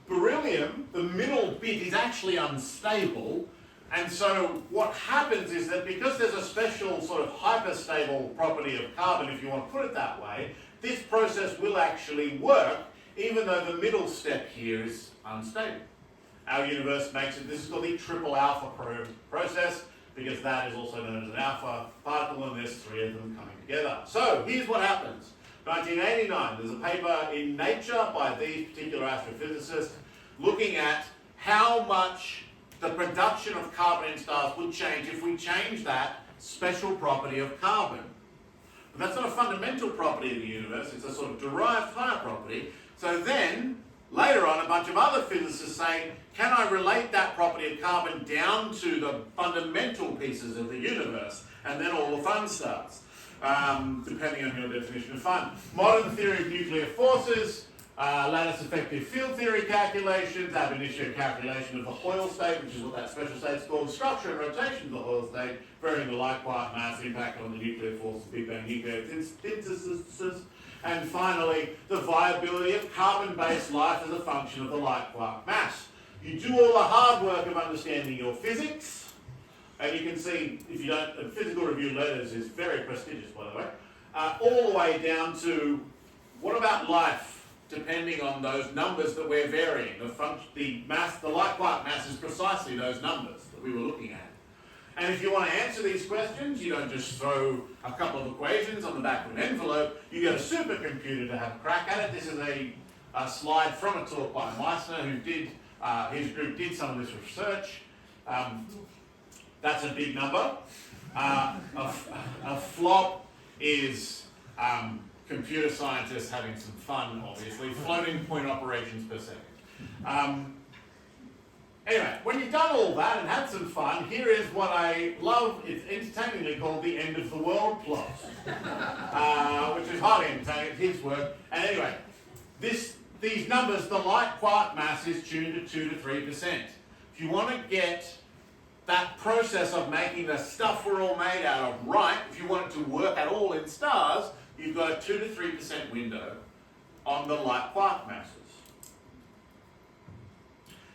D: beryllium, the middle bit, is actually unstable. And so what happens is that because there's a special sort of hyperstable property of carbon, if you want to put it that way, this process will actually work, even though the middle step here is unstable. Our universe makes it, this is called the triple alpha process, because that is also known as an alpha particle, and there's three of them coming together. So here's what happens. 1989, there's a paper in Nature by these particular astrophysicists looking at how much the production of carbon in stars would change if we change that special property of carbon. But that's not a fundamental property of the universe, it's a sort of derived higher property. So then, later on, a bunch of other physicists saying, can I relate that property of carbon down to the fundamental pieces of the universe? And then all the fun starts, depending on your definition of fun. Modern theory of nuclear forces, lattice effective field theory calculations, ab initio calculation of the Hoyle state, which is what that special state is called, structure and rotation of the Hoyle state, varying the light quark mass, impact on the nuclear force, Big Bang nuclear synthesis, and finally, the viability of carbon-based life as a function of the light quark mass. You do all the hard work of understanding your physics, and you can see, if you don't, Physical Review Letters is very prestigious, by the way, all the way down to, what about life? Depending on those numbers that we're varying. The light quark mass is precisely those numbers that we were looking at. And if you want to answer these questions, you don't just throw a couple of equations on the back of an envelope, you get a supercomputer to have a crack at it. This is a slide from a talk by Meissner, who did, his group did some of this research. That's a big number. A flop is Computer scientists having some fun, obviously. Floating point operations per second. Anyway, when you've done all that and had some fun, here is what I love. It's entertainingly called the end of the world plot, which is highly entertaining. It's his work. And anyway, these numbers, the light quark mass is tuned at 2 to 3%. If you want to get that process of making the stuff we're all made out of right, if you want it to work at all in stars, you've got a 2 to 3% window on the light quark masses.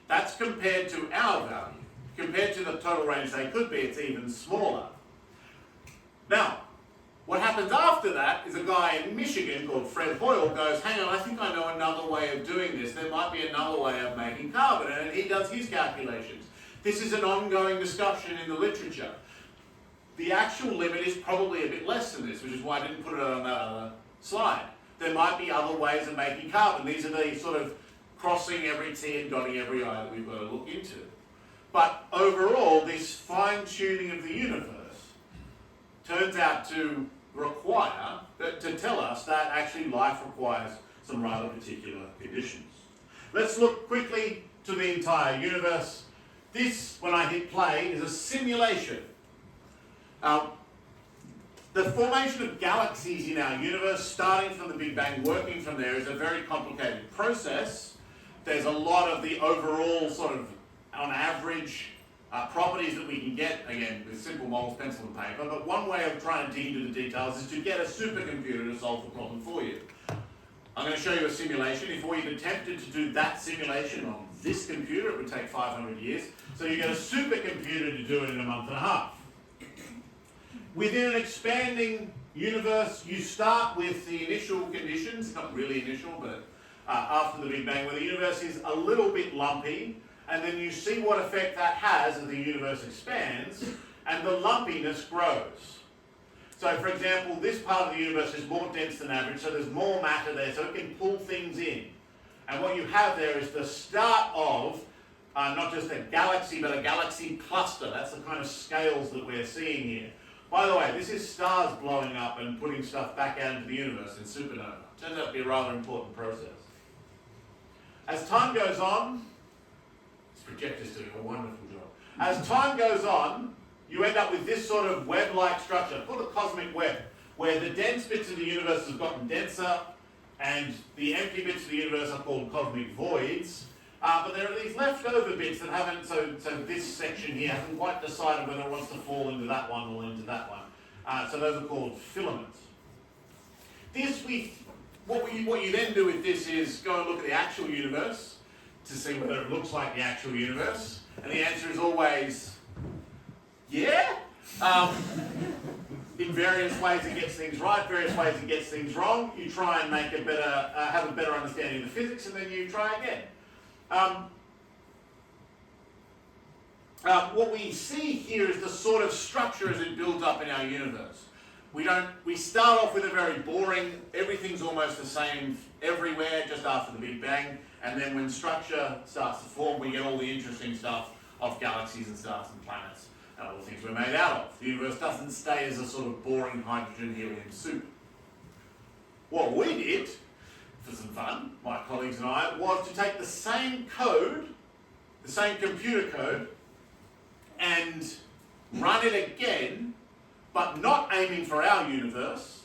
D: That's compared to our value. Compared to the total range they could be, it's even smaller. Now, what happens after that is a guy in Michigan called Fred Hoyle goes, hang on, I think I know another way of doing this. There might be another way of making carbon, and he does his calculations. This is an ongoing discussion in the literature. The actual limit is probably a bit less than this, which is why I didn't put it on that other slide. There might be other ways of making carbon. These are the sort of crossing every T and dotting every I that we've got to look into. But overall, this fine-tuning of the universe turns out to require, to tell us that actually life requires some rather particular conditions. Let's look quickly to the entire universe. This, when I hit play, is a simulation. The formation of galaxies in our universe, starting from the Big Bang, working from there, is a very complicated process. There's a lot of the overall sort of, on average, properties that we can get, again, with simple models, pencil and paper, but one way of trying to dig into the details is to get a supercomputer to solve the problem for you. I'm going to show you a simulation. If we attempted to do that simulation on this computer, it would take 500 years. So you get a supercomputer to do it in a month and a half. Within an expanding universe, you start with the initial conditions, not really initial, but after the Big Bang, where the universe is a little bit lumpy, and then you see what effect that has as the universe expands, and the lumpiness grows. So, for example, this part of the universe is more dense than average, so there's more matter there, so it can pull things in. And what you have there is the start of not just a galaxy, but a galaxy cluster. That's the kind of scales that we're seeing here. By the way, this is stars blowing up and putting stuff back out into the universe in supernova. Turns out to be a rather important process. As time goes on, this projector's doing a wonderful job. As time goes on, you end up with this sort of web-like structure, called a cosmic web, where the dense bits of the universe have gotten denser, and the empty bits of the universe are called cosmic voids. But there are these leftover bits that haven't, so this section here hasn't quite decided whether it wants to fall into that one or into that one. So those are called filaments. What you then do with this is go and look at the actual universe to see whether it looks like the actual universe. And the answer is always, yeah. In various ways it gets things right, various ways it gets things wrong. You try and make a better, have a better understanding of the physics, and then you try again. What we see here is the sort of structure as it builds up in our universe. We start off with a very boring, everything's almost the same everywhere just after the Big Bang, and then when structure starts to form, we get all the interesting stuff of galaxies and stars and planets and all the things we're made out of. The universe doesn't stay as a sort of boring hydrogen helium soup. What we did, for some fun, my colleagues and I, was to take the same code, the same computer code, and run it again, but not aiming for our universe,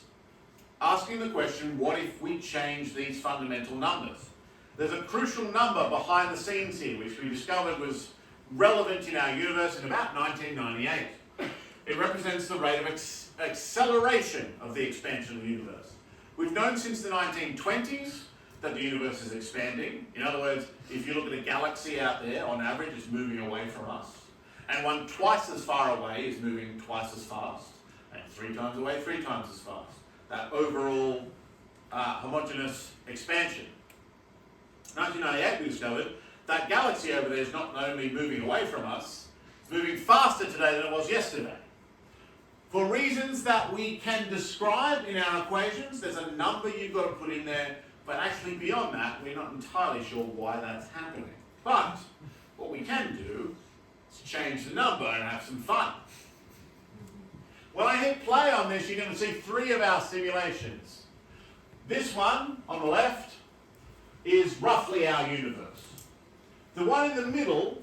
D: asking the question, what if we change these fundamental numbers? There's a crucial number behind the scenes here, which we discovered was relevant in our universe in about 1998. It represents the rate of acceleration of the expansion of the universe. We've known since the 1920s that the universe is expanding. In other words, if you look at a galaxy out there, on average, it's moving away from us. And one twice as far away is moving twice as fast. And 3 times away, 3 times as fast. That overall homogeneous expansion. 1998 we discovered that galaxy over there is not only moving away from us, it's moving faster today than it was yesterday. For reasons that we can describe in our equations, there's a number you've got to put in there, but actually beyond that, we're not entirely sure why that's happening. But what we can do is change the number and have some fun. When I hit play on this, you're going to see 3 of our simulations. This one on the left is roughly our universe. The one in the middle,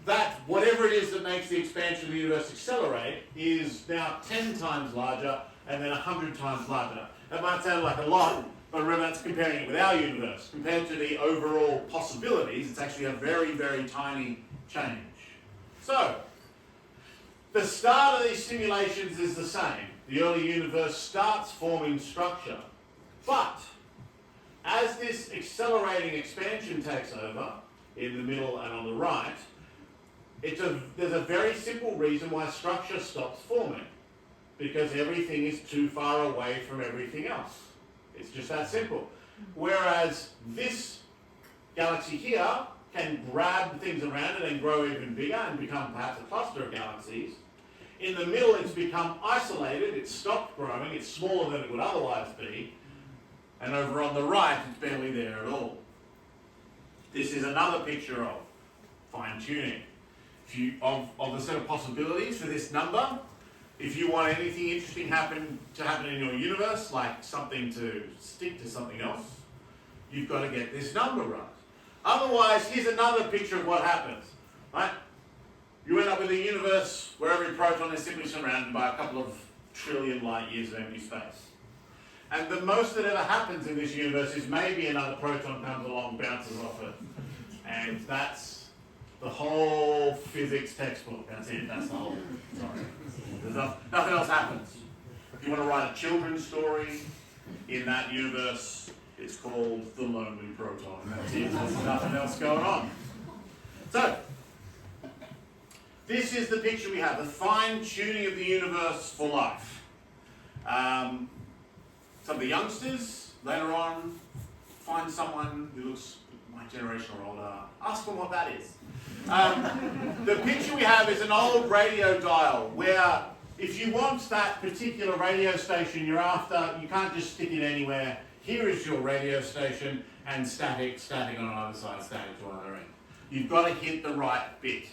D: that whatever it is that makes the expansion of the universe accelerate, is now 10 times larger and then 100 times larger. That might sound like a lot, but remember that's comparing it with our universe. Compared to the overall possibilities, it's actually a very, very tiny change. So, the start of these simulations is the same. The early universe starts forming structure, but as this accelerating expansion takes over, in the middle and on the right, there's a very simple reason why structure stops forming. Because everything is too far away from everything else. It's just that simple. Whereas this galaxy here can grab things around it and grow even bigger and become perhaps a cluster of galaxies. In the middle, it's become isolated, it's stopped growing, it's smaller than it would otherwise be. And over on the right, it's barely there at all. This is another picture of fine-tuning. Of the set of possibilities for this number. If you want anything interesting to happen in your universe, like something to stick to something else, you've got to get this number right. Otherwise, here's another picture of what happens. Right? You end up with a universe where every proton is simply surrounded by a couple of trillion light years of empty space. And the most that ever happens in this universe is maybe another proton comes along, bounces off it. And that's the whole physics textbook. That's it. That's the whole. Sorry. Nothing else happens. If you want to write a children's story in that universe, it's called The Lonely Proton. That's it. There's nothing else going on. So, this is the picture we have, the fine-tuning of the universe for life. Some of the youngsters, later on, find someone who looks my generation or older, ask them what that is. The picture we have is an old radio dial where if you want that particular radio station you're after, you can't just stick it anywhere. Here is your radio station and static on either side, static to either end. You've got to hit the right bit.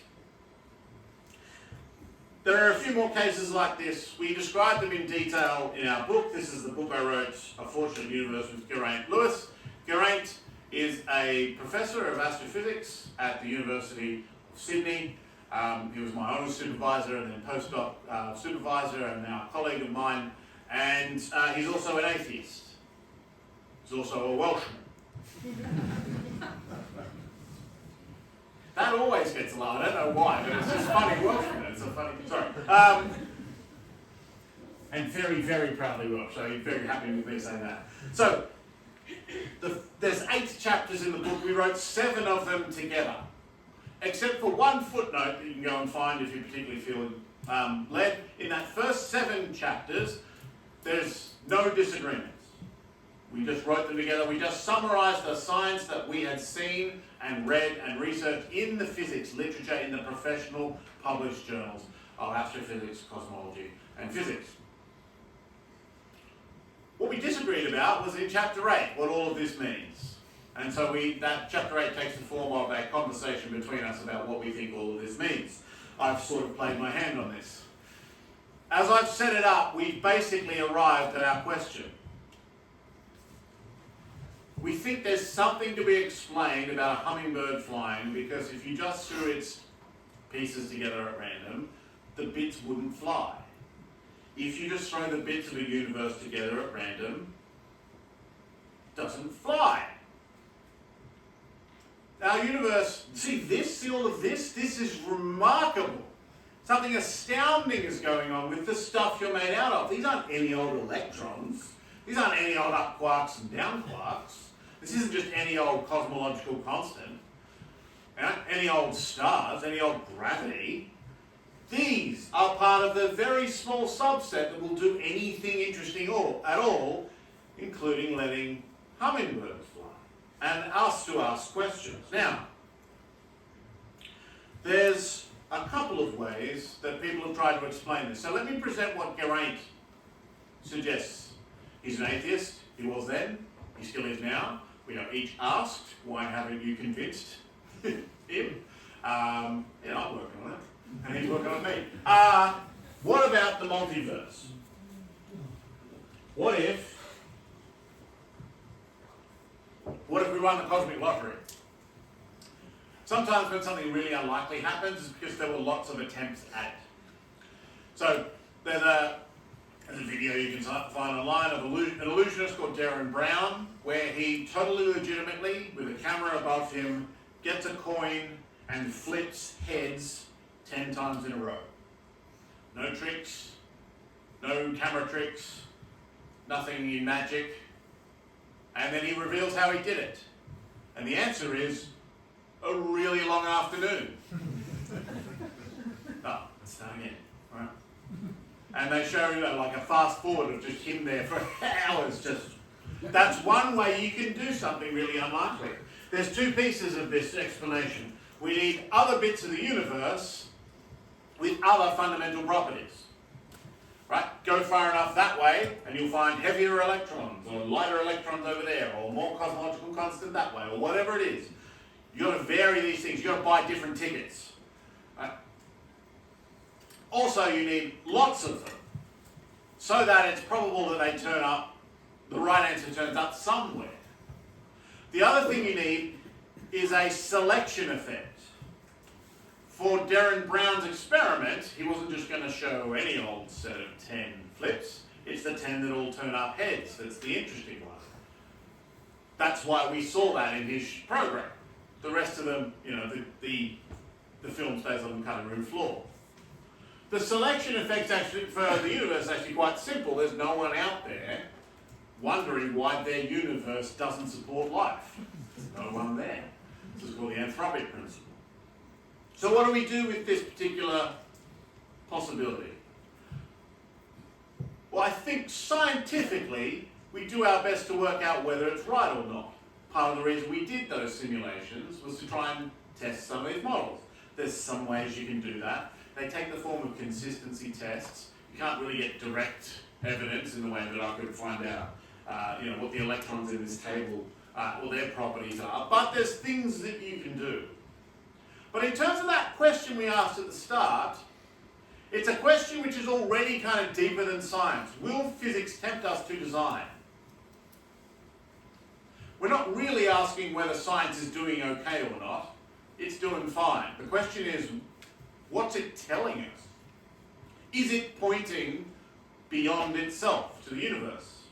D: There are a few more cases like this. We describe them in detail in our book. This is the book I wrote, A Fortunate Universe with Geraint Lewis. Geraint is a professor of astrophysics at the University of Sydney. He was my honours supervisor and then postdoc supervisor and now a colleague of mine. And he's also an atheist. He's also a Welshman. That always gets a laugh. I don't know why, but it's just funny Welshman. It's a funny, sorry. And very, very proudly Welsh, so he's very happy with me saying that. So, there's 8 chapters in the book. We wrote 7 of them together. Except for one footnote that you can go and find if you're particularly feeling led. In that first 7 chapters, there's no disagreements. We just wrote them together. We just summarised the science that we had seen and read and researched in the physics literature in the professional published journals of astrophysics, cosmology, and physics. What we disagreed about was in chapter 8, what all of this means. And so that chapter 8 takes the form of a conversation between us about what we think all of this means. I've sort of played my hand on this. As I've set it up, we've basically arrived at our question. We think there's something to be explained about a hummingbird flying because if you just threw its pieces together at random, the bits wouldn't fly. If you just throw the bits of a universe together at random, it doesn't fly. Our universe, see all of this? This is remarkable. Something astounding is going on with the stuff you're made out of. These aren't any old electrons. These aren't any old up quarks and down quarks. This isn't just any old cosmological constant. Any old stars, any old gravity. These are part of the very small subset that will do anything interesting at all, including letting hummingbirds fly and us to ask questions. Now, there's a couple of ways that people have tried to explain this. So let me present what Geraint suggests. He's an atheist. He was then. He still is now. We are each asked, why haven't you convinced him? I'm working on it. And he's working on me. What about the multiverse? What if we won the cosmic lottery? Sometimes when something really unlikely happens, it's because there were lots of attempts at it. So there's a video you can find online of an illusionist called Geraint where he totally legitimately, with a camera above him, gets a coin and flips heads 10 times in a row. No tricks, no camera tricks, nothing in magic. And then he reveals how he did it. And the answer is a really long afternoon. Let's start again. Right? And they show like a fast forward of just him there for hours. That's one way you can do something really unlikely. There's two pieces of this explanation. We need other bits of the universe with other fundamental properties. Right? Go far enough that way and you'll find heavier electrons or lighter electrons over there or more cosmological constant that way or whatever it is. You've got to vary these things. You've got to buy different tickets. Right? Also, you need lots of them so that it's probable that they turn up, the right answer turns up somewhere. The other thing you need is a selection effect. For Geraint experiment, he wasn't just going to show any old set of 10 flips. It's the 10 that all turn up heads. That's the interesting one. That's why we saw that in his program. The rest of them, the film stays on the cutting room floor. The selection effect actually for the universe is actually quite simple. There's no one out there wondering why their universe doesn't support life. There's no one there. This is called the anthropic principle. So what do we do with this particular possibility? Well, I think scientifically, we do our best to work out whether it's right or not. Part of the reason we did those simulations was to try and test some of these models. There's some ways you can do that. They take the form of consistency tests. You can't really get direct evidence in the way that I could find out what the electrons in this table, what their properties are. But there's things that you can do. But in terms of that question we asked at the start, it's a question which is already kind of deeper than science. Will physics tempt us to design? We're not really asking whether science is doing okay or not. It's doing fine. The question is, what's it telling us? Is it pointing beyond itself to the universe?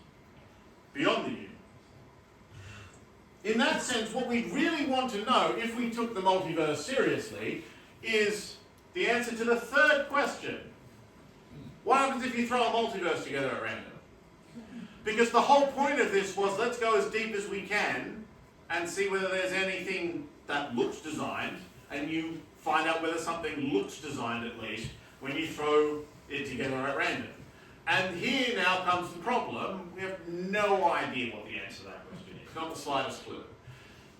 D: Beyond the universe? In that sense, what we really want to know, if we took the multiverse seriously, is the answer to the third question. What happens if you throw a multiverse together at random? Because the whole point of this was, let's go as deep as we can and see whether there's anything that looks designed, and you find out whether something looks designed at least when you throw it together at random. And here now comes the problem. We have no idea what the answer to that question is. Not the slightest clue.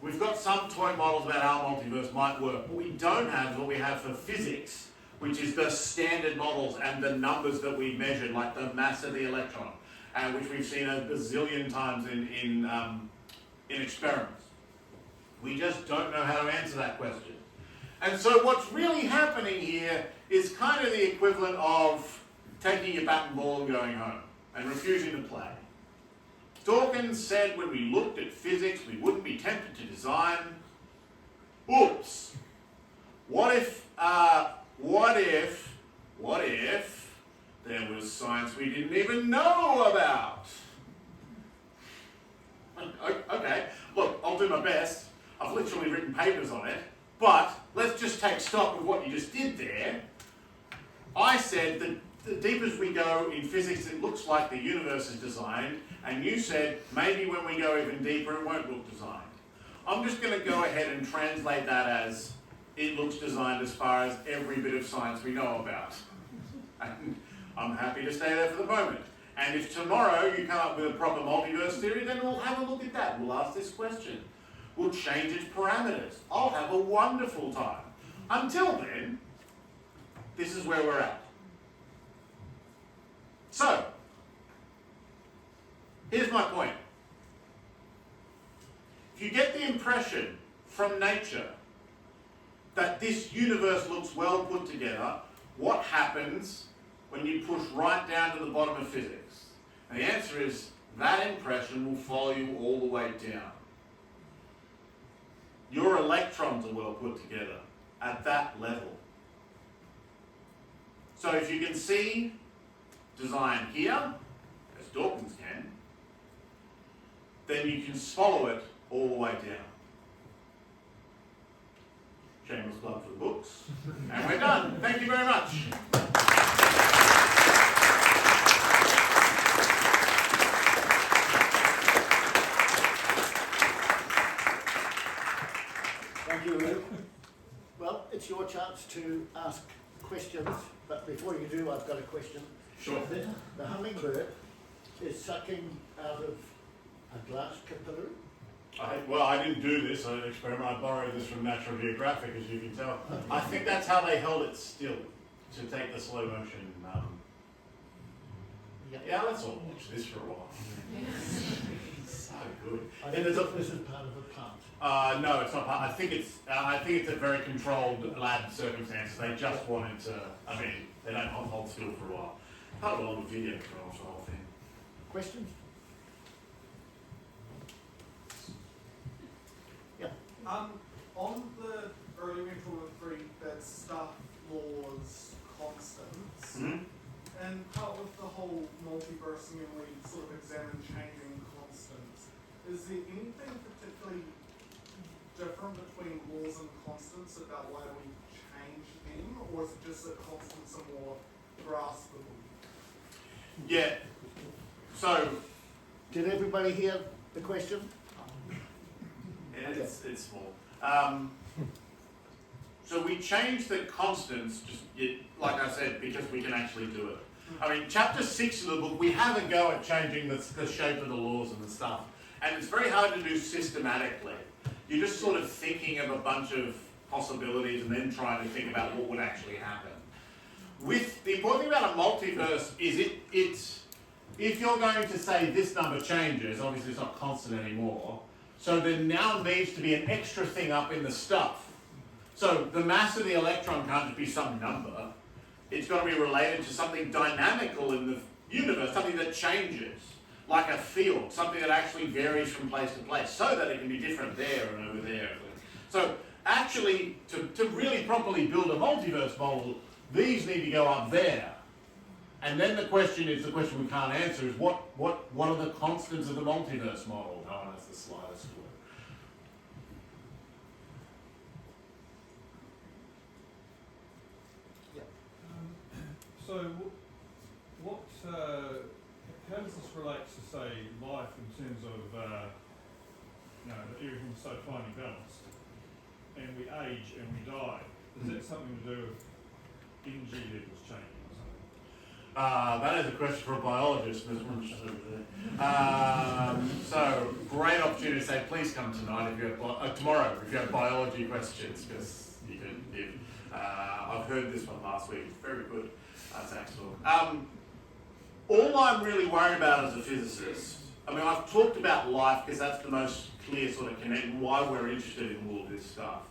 D: We've got some toy models about how multiverse might work. What we don't have is what we have for physics, which is the standard models and the numbers that we've measured, like the mass of the electron, which we've seen a bazillion times in experiments. We just don't know how to answer that question. And so what's really happening here is kind of the equivalent of taking your bat and ball and going home and refusing to play. Dawkins said when we looked at physics, we wouldn't be tempted to design. Oops. What if there was science we didn't even know about? Okay, look, I'll do my best. I've literally written papers on it, but let's just take stock of what you just did there. I said that the deepest we go in physics, it looks like the universe is designed, and you said maybe when we go even deeper, it won't look designed. I'm just going to go ahead and translate that as it looks designed as far as every bit of science we know about. And I'm happy to stay there for the moment. And if tomorrow you come up with a proper multiverse theory, then we'll have a look at that. We'll ask this question. We'll change its parameters. I'll have a wonderful time. Until then, this is where we're at. So, here's my point. If you get the impression from nature that this universe looks well put together, what happens when you push right down to the bottom of physics? And the answer is that impression will follow you all the way down. Your electrons are well put together at that level. So if you can see design here, as Dawkins can, then you can follow it all the way down. Shameless plug for the books. And we're done. Thank you very much.
B: Thank you, Luke. Well, it's your chance to ask questions, but before you do, I've got a question.
D: Sure.
B: The hummingbird is sucking out of a glass capillary.
D: I didn't do this experiment. I borrowed this from National Geographic, as you can tell. I think that's how they held it still, to take the slow motion. Yeah, let's all watch this for a while. So good.
B: I think this is part of a plant.
D: No, it's not part. I think it's a very controlled lab circumstances. They just wanted to. I mean, they don't hold still for a while. Part of a long video for the whole thing.
B: Questions? Yeah.
E: On the earlier we agreed that stuff was constants, and part of the whole multiverse and we sort of examine changing constants. Is there anything particularly different between laws and constants about why do we change them, or is it just that constants are more graspable?
D: Yeah. So.
B: Did everybody hear the question?
D: It's small. So we changed the constants, like I said, because we can actually do it. I mean, chapter 6 of the book, we have a go at changing the shape of the laws and the stuff. And it's very hard to do systematically. You're just sort of thinking of a bunch of possibilities and then trying to think about what would actually happen. The important thing about a multiverse is if you're going to say this number changes, obviously it's not constant anymore, so there now needs to be an extra thing up in the stuff. So the mass of the electron can't just be some number. It's got to be related to something dynamical in the universe, something that changes, like a field, something that actually varies from place to place, so that it can be different there and over there. So actually, to really properly build a multiverse model, these need to go up there. And then the question we can't answer is what are the constants of the multiverse model? No one has the slightest clue.
F: So, how does this relate to, say, life in terms of, that everything's so finely balanced, and we age and we die? Is that something to do with energy levels changing or something?
D: That is a question for a biologist, Ms. So, great opportunity to say, please come tonight if you have tomorrow if you have biology questions, because you can live. I've heard this one last week. It's very good. That's excellent. All I'm really worried about as a physicist, I mean, I've talked about life because that's the most clear sort of connection, why we're interested in all of this stuff.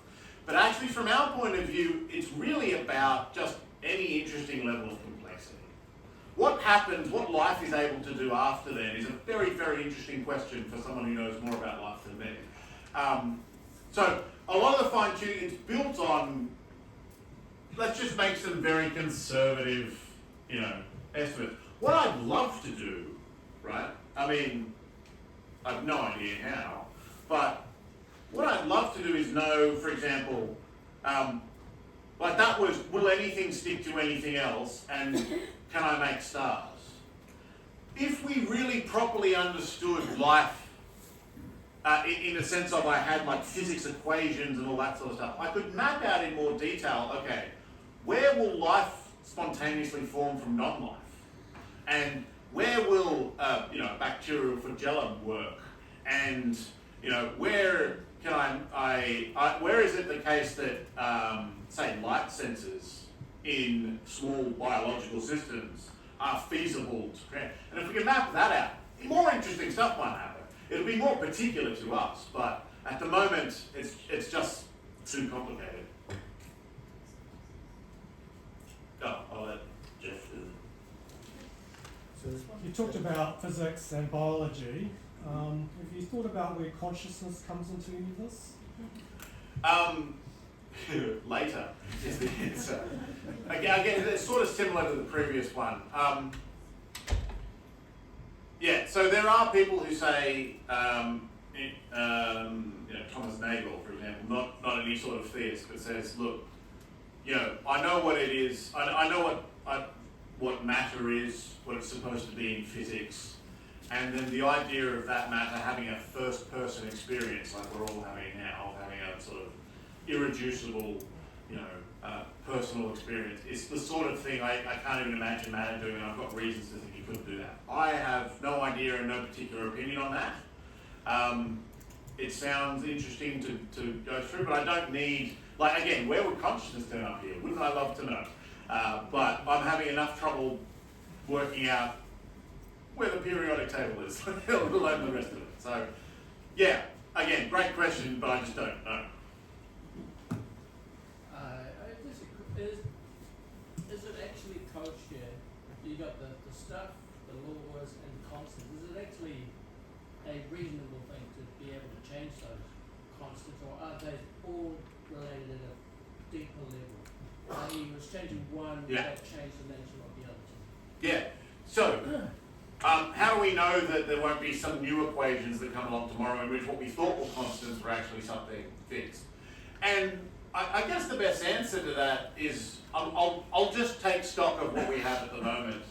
D: But actually, from our point of view, it's really about just any interesting level of complexity. What happens, what life is able to do after then is a very, very interesting question for someone who knows more about life than me. So a lot of the fine-tuning, it's built on, let's just make some very conservative, estimates. What I'd love to do, right? I mean, I have no idea how, but what I'd love to do is know, for example, like that was, will anything stick to anything else, and can I make stars? If we really properly understood life, in the sense of I had like physics equations and all that sort of stuff, I could map out in more detail, okay, where will life spontaneously form from non-life? And where will, bacterial flagellum work? And, where can where is it the case that, say, light sensors in small biological systems are feasible to create? And if we can map that out, more interesting stuff might happen. It'll be more particular to us, but at the moment, it's just too complicated. Oh, I'll let Jeff do it.
G: You talked about physics and biology. Have you thought about where consciousness comes into any of this?
D: Later is the answer. Again, it's sort of similar to the previous one. Yeah, so there are people who say, Thomas Nagel, for example, not any sort of theist, but says, look, I know what it is. I know what matter is, what it's supposed to be in physics, and then the idea of that matter having a first-person experience, like we're all having now, having a sort of irreducible, personal experience. It's the sort of thing I can't even imagine matter doing, and I've got reasons to think you couldn't do that. I have no idea and no particular opinion on that. It sounds interesting to go through, but I don't need, again, where would consciousness turn up here? Wouldn't I love to know? But I'm having enough trouble working out where the periodic table is, let alone the rest of it. So, yeah, again, great question, but I just don't know.
H: Is it actually co-shared? You got the stuff, the laws, and constants. Is it actually a reasonable thing to be able to change those constants, or are they all related at a deeper level? He was changing one, that changed the nature of the other two.
D: Yeah. So, how do we know that there won't be some new equations that come along tomorrow in which what we thought were constants were actually something fixed? And I guess the best answer to that is I'll just take stock of what we have at the moment,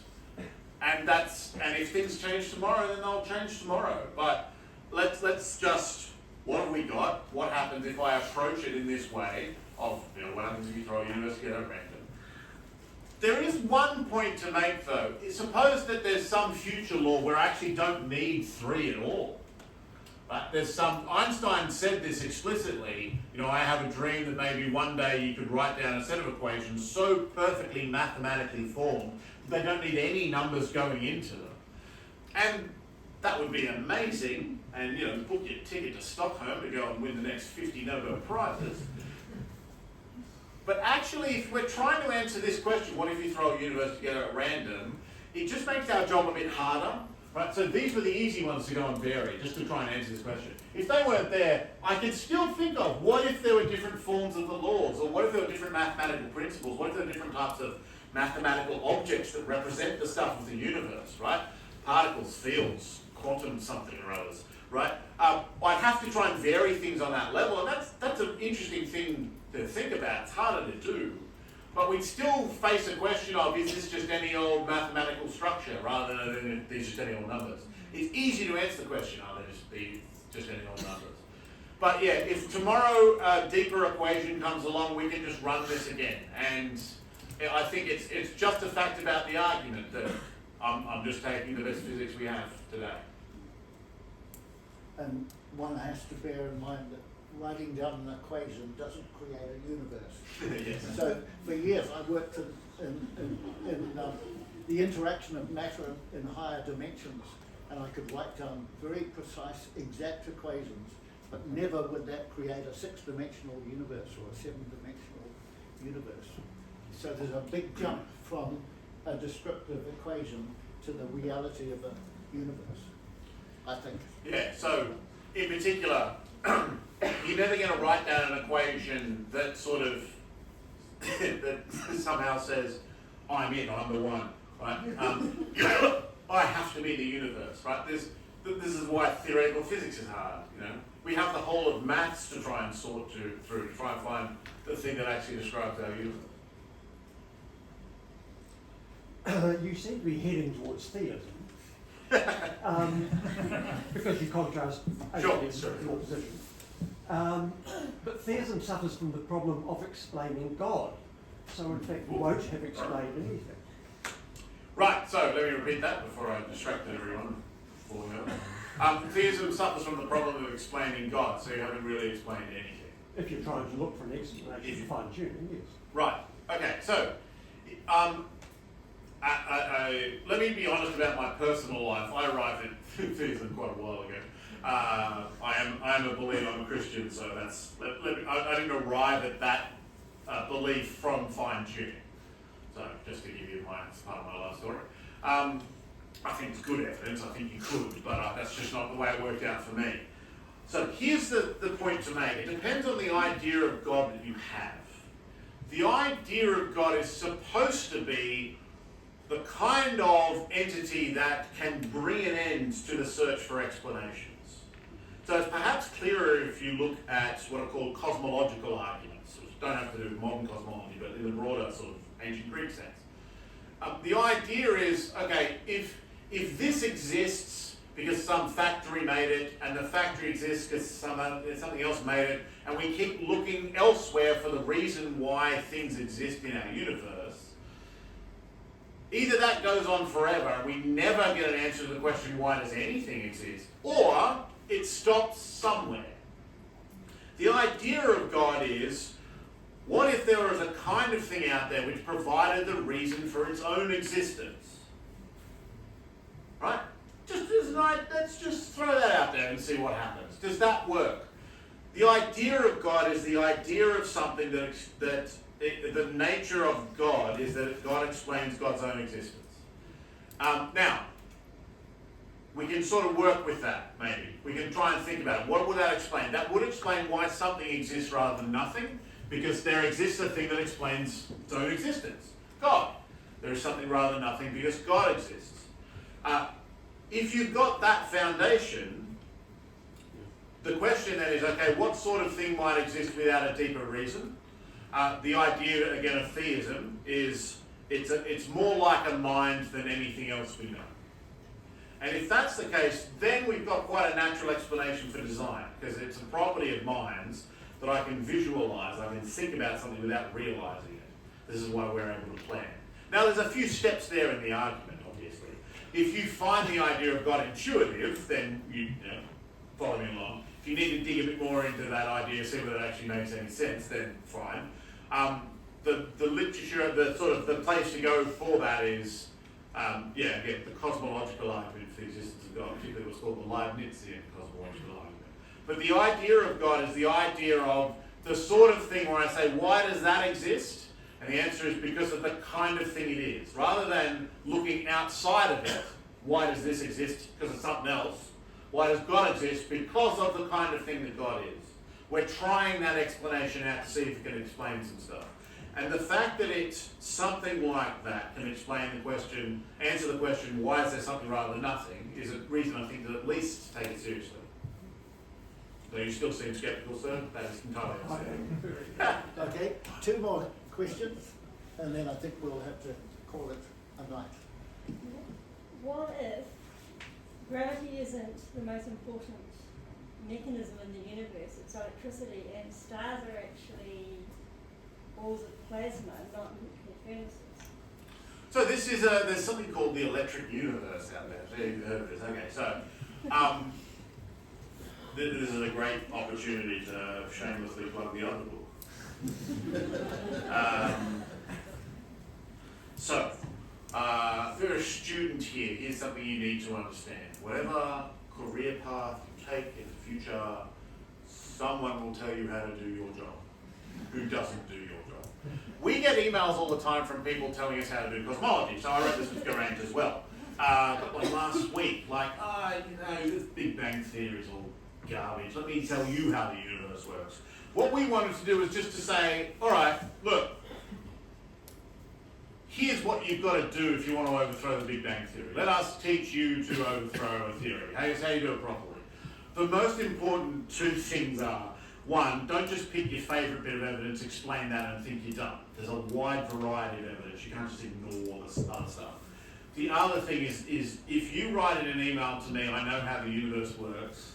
D: and if things change tomorrow, then they'll change tomorrow. But let's just, what have we got? What happens if I approach it in this way? Of what happens if you throw a universe together at random? There is one point to make though. Suppose that there's some future law where I actually don't need three at all. But Einstein said this explicitly, I have a dream that maybe one day you could write down a set of equations so perfectly mathematically formed that they don't need any numbers going into them. And that would be amazing, and book your ticket to Stockholm to go and win the next 50 Nobel Prizes. But actually, if we're trying to answer this question, what if you throw a universe together at random, it just makes our job a bit harder. Right, so these were the easy ones to go and vary, just to try and answer this question. If they weren't there, I could still think of what if there were different forms of the laws, or what if there were different mathematical principles, what if there were different types of mathematical objects that represent the stuff of the universe, right? Particles, fields, quantum something or others, right? I'd have to try and vary things on that level, and that's an interesting thing to think about. It's harder to do. But we'd still face a question of, is this just any old mathematical structure rather than these just any old numbers? It's easy to answer the question, are they just any old numbers? But yeah, if tomorrow a deeper equation comes along, we can just run this again. And I think it's just a fact about the argument that I'm just taking the best physics we have today.
B: And one has to bear in mind that writing down an equation doesn't create a universe.
D: Yes.
B: So for years I worked in the interaction of matter in higher dimensions, and I could write down very precise, exact equations, but never would that create a six-dimensional universe or a seven-dimensional universe. So there's a big jump from a descriptive equation to the reality of a universe, I think.
D: Yeah, so in particular, you're never going to write down an equation that sort of that somehow says, I'm it, I'm the one, right? I have to be the universe, right? This is why theoretical physics is hard, We have the whole of maths to try and sort through to try and find the thing that actually describes our universe.
I: You seem to be heading towards theism. Because you contrast atheism with your position. But theism suffers from the problem of explaining God. So in fact, we won't have explained anything.
D: Right, so let me repeat that before I distracted everyone falling over. Theism suffers from the problem of explaining God, so you haven't really explained anything.
I: If you're trying to look for an explanation, fine-tuning, yes.
D: Right, okay, so let me be honest about my personal life. I arrived at theism quite a while ago. I am a believer, I'm a Christian, so I didn't arrive at that belief from fine-tuning. So just to give you part of my life story. I think it's good evidence, I think you could, but that's just not the way it worked out for me. So here's the point to make. It depends on the idea of God that you have. The idea of God is supposed to be the kind of entity that can bring an end to the search for explanations. So it's perhaps clearer if you look at what are called cosmological arguments, which don't have to do with modern cosmology, but in the broader sort of ancient Greek sense. The idea is, okay, if this exists because some factory made it, and the factory exists because something else made it, and we keep looking elsewhere for the reason why things exist in our universe, either that goes on forever and we never get an answer to the question, why does anything exist? Or it stops somewhere. The idea of God is, what if there was a kind of thing out there which provided the reason for its own existence? Right? Let's just throw that out there and see what happens. Does that work? The idea of God is the idea of something the nature of God is that God explains God's own existence. Now, we can sort of work with that, maybe. We can try and think about it. What would that explain? That would explain why something exists rather than nothing, because there exists a thing that explains its own existence. God. There is something rather than nothing because God exists. If you've got that foundation, the question then is, okay, what sort of thing might exist without a deeper reason? The idea, again, of theism is it's more like a mind than anything else we know. And if that's the case, then we've got quite a natural explanation for design, because it's a property of minds that I can visualize, I can think about something without realizing it. This is why we're able to plan. Now, there's a few steps there in the argument, obviously. If you find the idea of God intuitive, then you follow me along. If you need to dig a bit more into that idea, see whether it actually makes any sense, then fine. The literature, the place to go for that is, again, the cosmological argument for the existence of God, particularly what's called the Leibnizian cosmological argument. But the idea of God is the idea of the sort of thing where I say, why does that exist? And the answer is because of the kind of thing it is. Rather than looking outside of it, why does this exist? Because of something else. Why does God exist? Because of the kind of thing that God is. We're trying that explanation out to see if it can explain some stuff. And the fact that it's something like that can explain the question, answer the question, why is there something rather than nothing, is a reason I think to at least take it seriously. So you still seem sceptical, sir? That is entirely understandable.
B: Okay, two more questions, and then I think we'll have to call it a night.
J: What if gravity isn't the most important mechanism in the universe, it's electricity, and stars are actually balls of plasma, not nuclear furnaces?
D: So this is there's something called the electric universe out there. So you've heard of this. Okay, so this is a great opportunity to shamelessly plug the other book. If you're a student here, here's something you need to understand. Whatever career path you take in the future, someone will tell you how to do your job who doesn't do your job. We get emails all the time from people telling us how to do cosmology, so I read this with Geraint as well. Got one last week, this Big Bang Theory is all garbage. Let me tell you how the universe works. What we wanted to do was just to say, all right, look, here's what you've got to do if you want to overthrow the Big Bang Theory. Let us teach you to overthrow a theory. Here's how you do it properly. The most important two things are, one, don't just pick your favourite bit of evidence, explain that and think you're done. There's a wide variety of evidence. You can't just ignore the other stuff. The other thing is if you write in an email to me, I know how the universe works,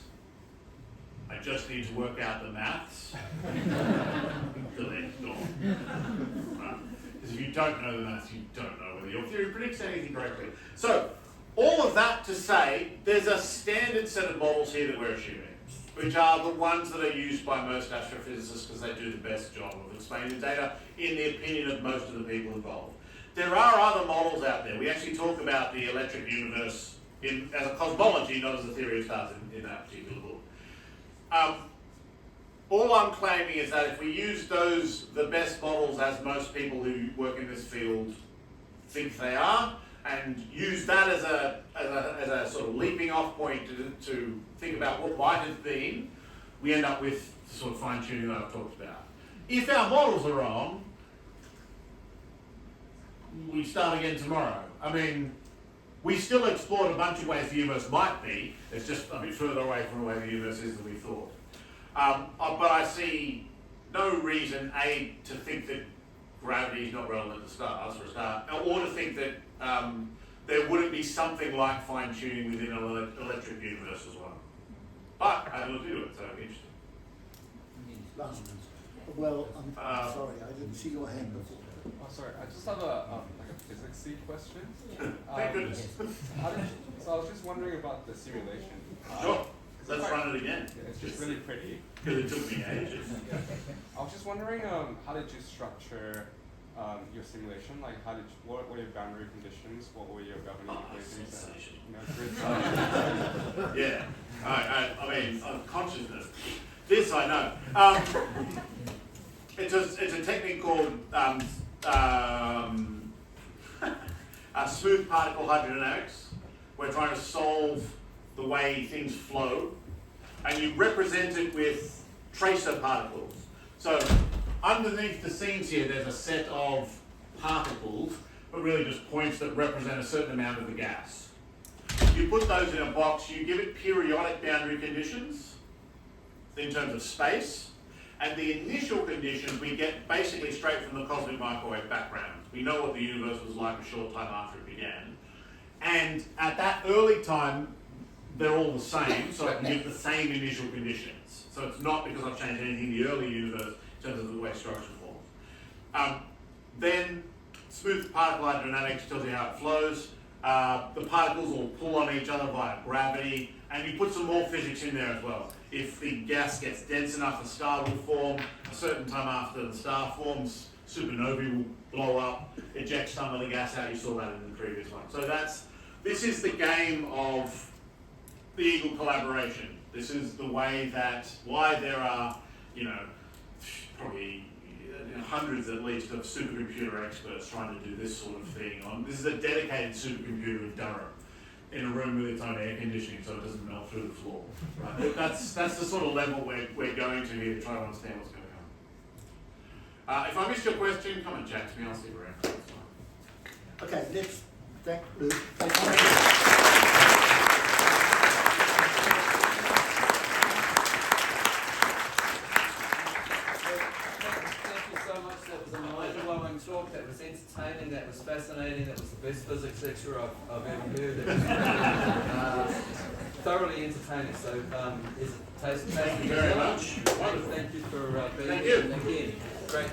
D: I just need to work out the maths, delete, gone. Right? Because if you don't know the maths, you don't know whether your theory predicts anything correctly. So, all of that to say, there's a standard set of models here that we're assuming, which are the ones that are used by most astrophysicists because they do the best job of explaining the data in the opinion of most of the people involved. There are other models out there. We actually talk about the electric universe as a cosmology, not as a theory of stars in that particular book. All I'm claiming is that if we use the best models as most people who work in this field think they are, and use that as a sort of leaping off point to think about what might have been, we end up with the sort of fine tuning that I've talked about. If our models are wrong, we start again tomorrow. I mean, we still explored a bunch of ways the universe might be. It's just a bit further away from the way the universe is than we thought. But I see no reason, A, to think that gravity is not relevant to stars, for a start, or to think that there wouldn't be something like fine-tuning within an electric universe as well. But I will do it, so interesting.
B: Well, I'm sorry, I didn't see your hand before.
K: Oh, sorry. I just have a physicsy question.
D: Thank goodness.
K: So I was just wondering about the simulation.
D: Sure. Let's run it again.
K: Yeah, it's just really pretty.
D: Because it took me ages.
K: I was just wondering, how did you structure your simulation? Like, what were your boundary conditions? What were your governing equations?
D: Yeah. I mean, consciousness. This I know. It's a technique called smooth particle hydrodynamics. We're trying to solve the way things flow, and you represent it with tracer particles. So underneath the scenes here, there's a set of particles, but really just points that represent a certain amount of the gas. You put those in a box, you give it periodic boundary conditions in terms of space, and the initial conditions we get basically straight from the cosmic microwave background. We know what the universe was like a short time after it began. And at that early time, they're all the same, so I can give the same initial conditions. So it's not because I've changed anything in the early universe in terms of the way structure forms. Then smooth particle hydrodynamics tells you how it flows. The particles will pull on each other via gravity, and you put some more physics in there as well. If the gas gets dense enough, a star will form. A certain time after the star forms, supernovae will blow up, eject some of the gas out. You saw that in the previous one. So this is the game of the Eagle collaboration. This is the way why there are, probably hundreds at least of supercomputer experts trying to do this sort of thing. This is a dedicated supercomputer in Durham, in a room with its own air conditioning so it doesn't melt through the floor. Right? That's the sort of level we're going to here to try to understand what's going on. If I missed your question, come and chat to me. I'll stick around.
B: Okay, let's thank Luke.
L: Talk that was entertaining, that was fascinating, that was the best physics lecture I've ever heard. Thoroughly entertaining. So, thank you very much.
D: Wonderful.
L: Thank you for being
D: Thank
L: here.
D: you.
L: Again, great.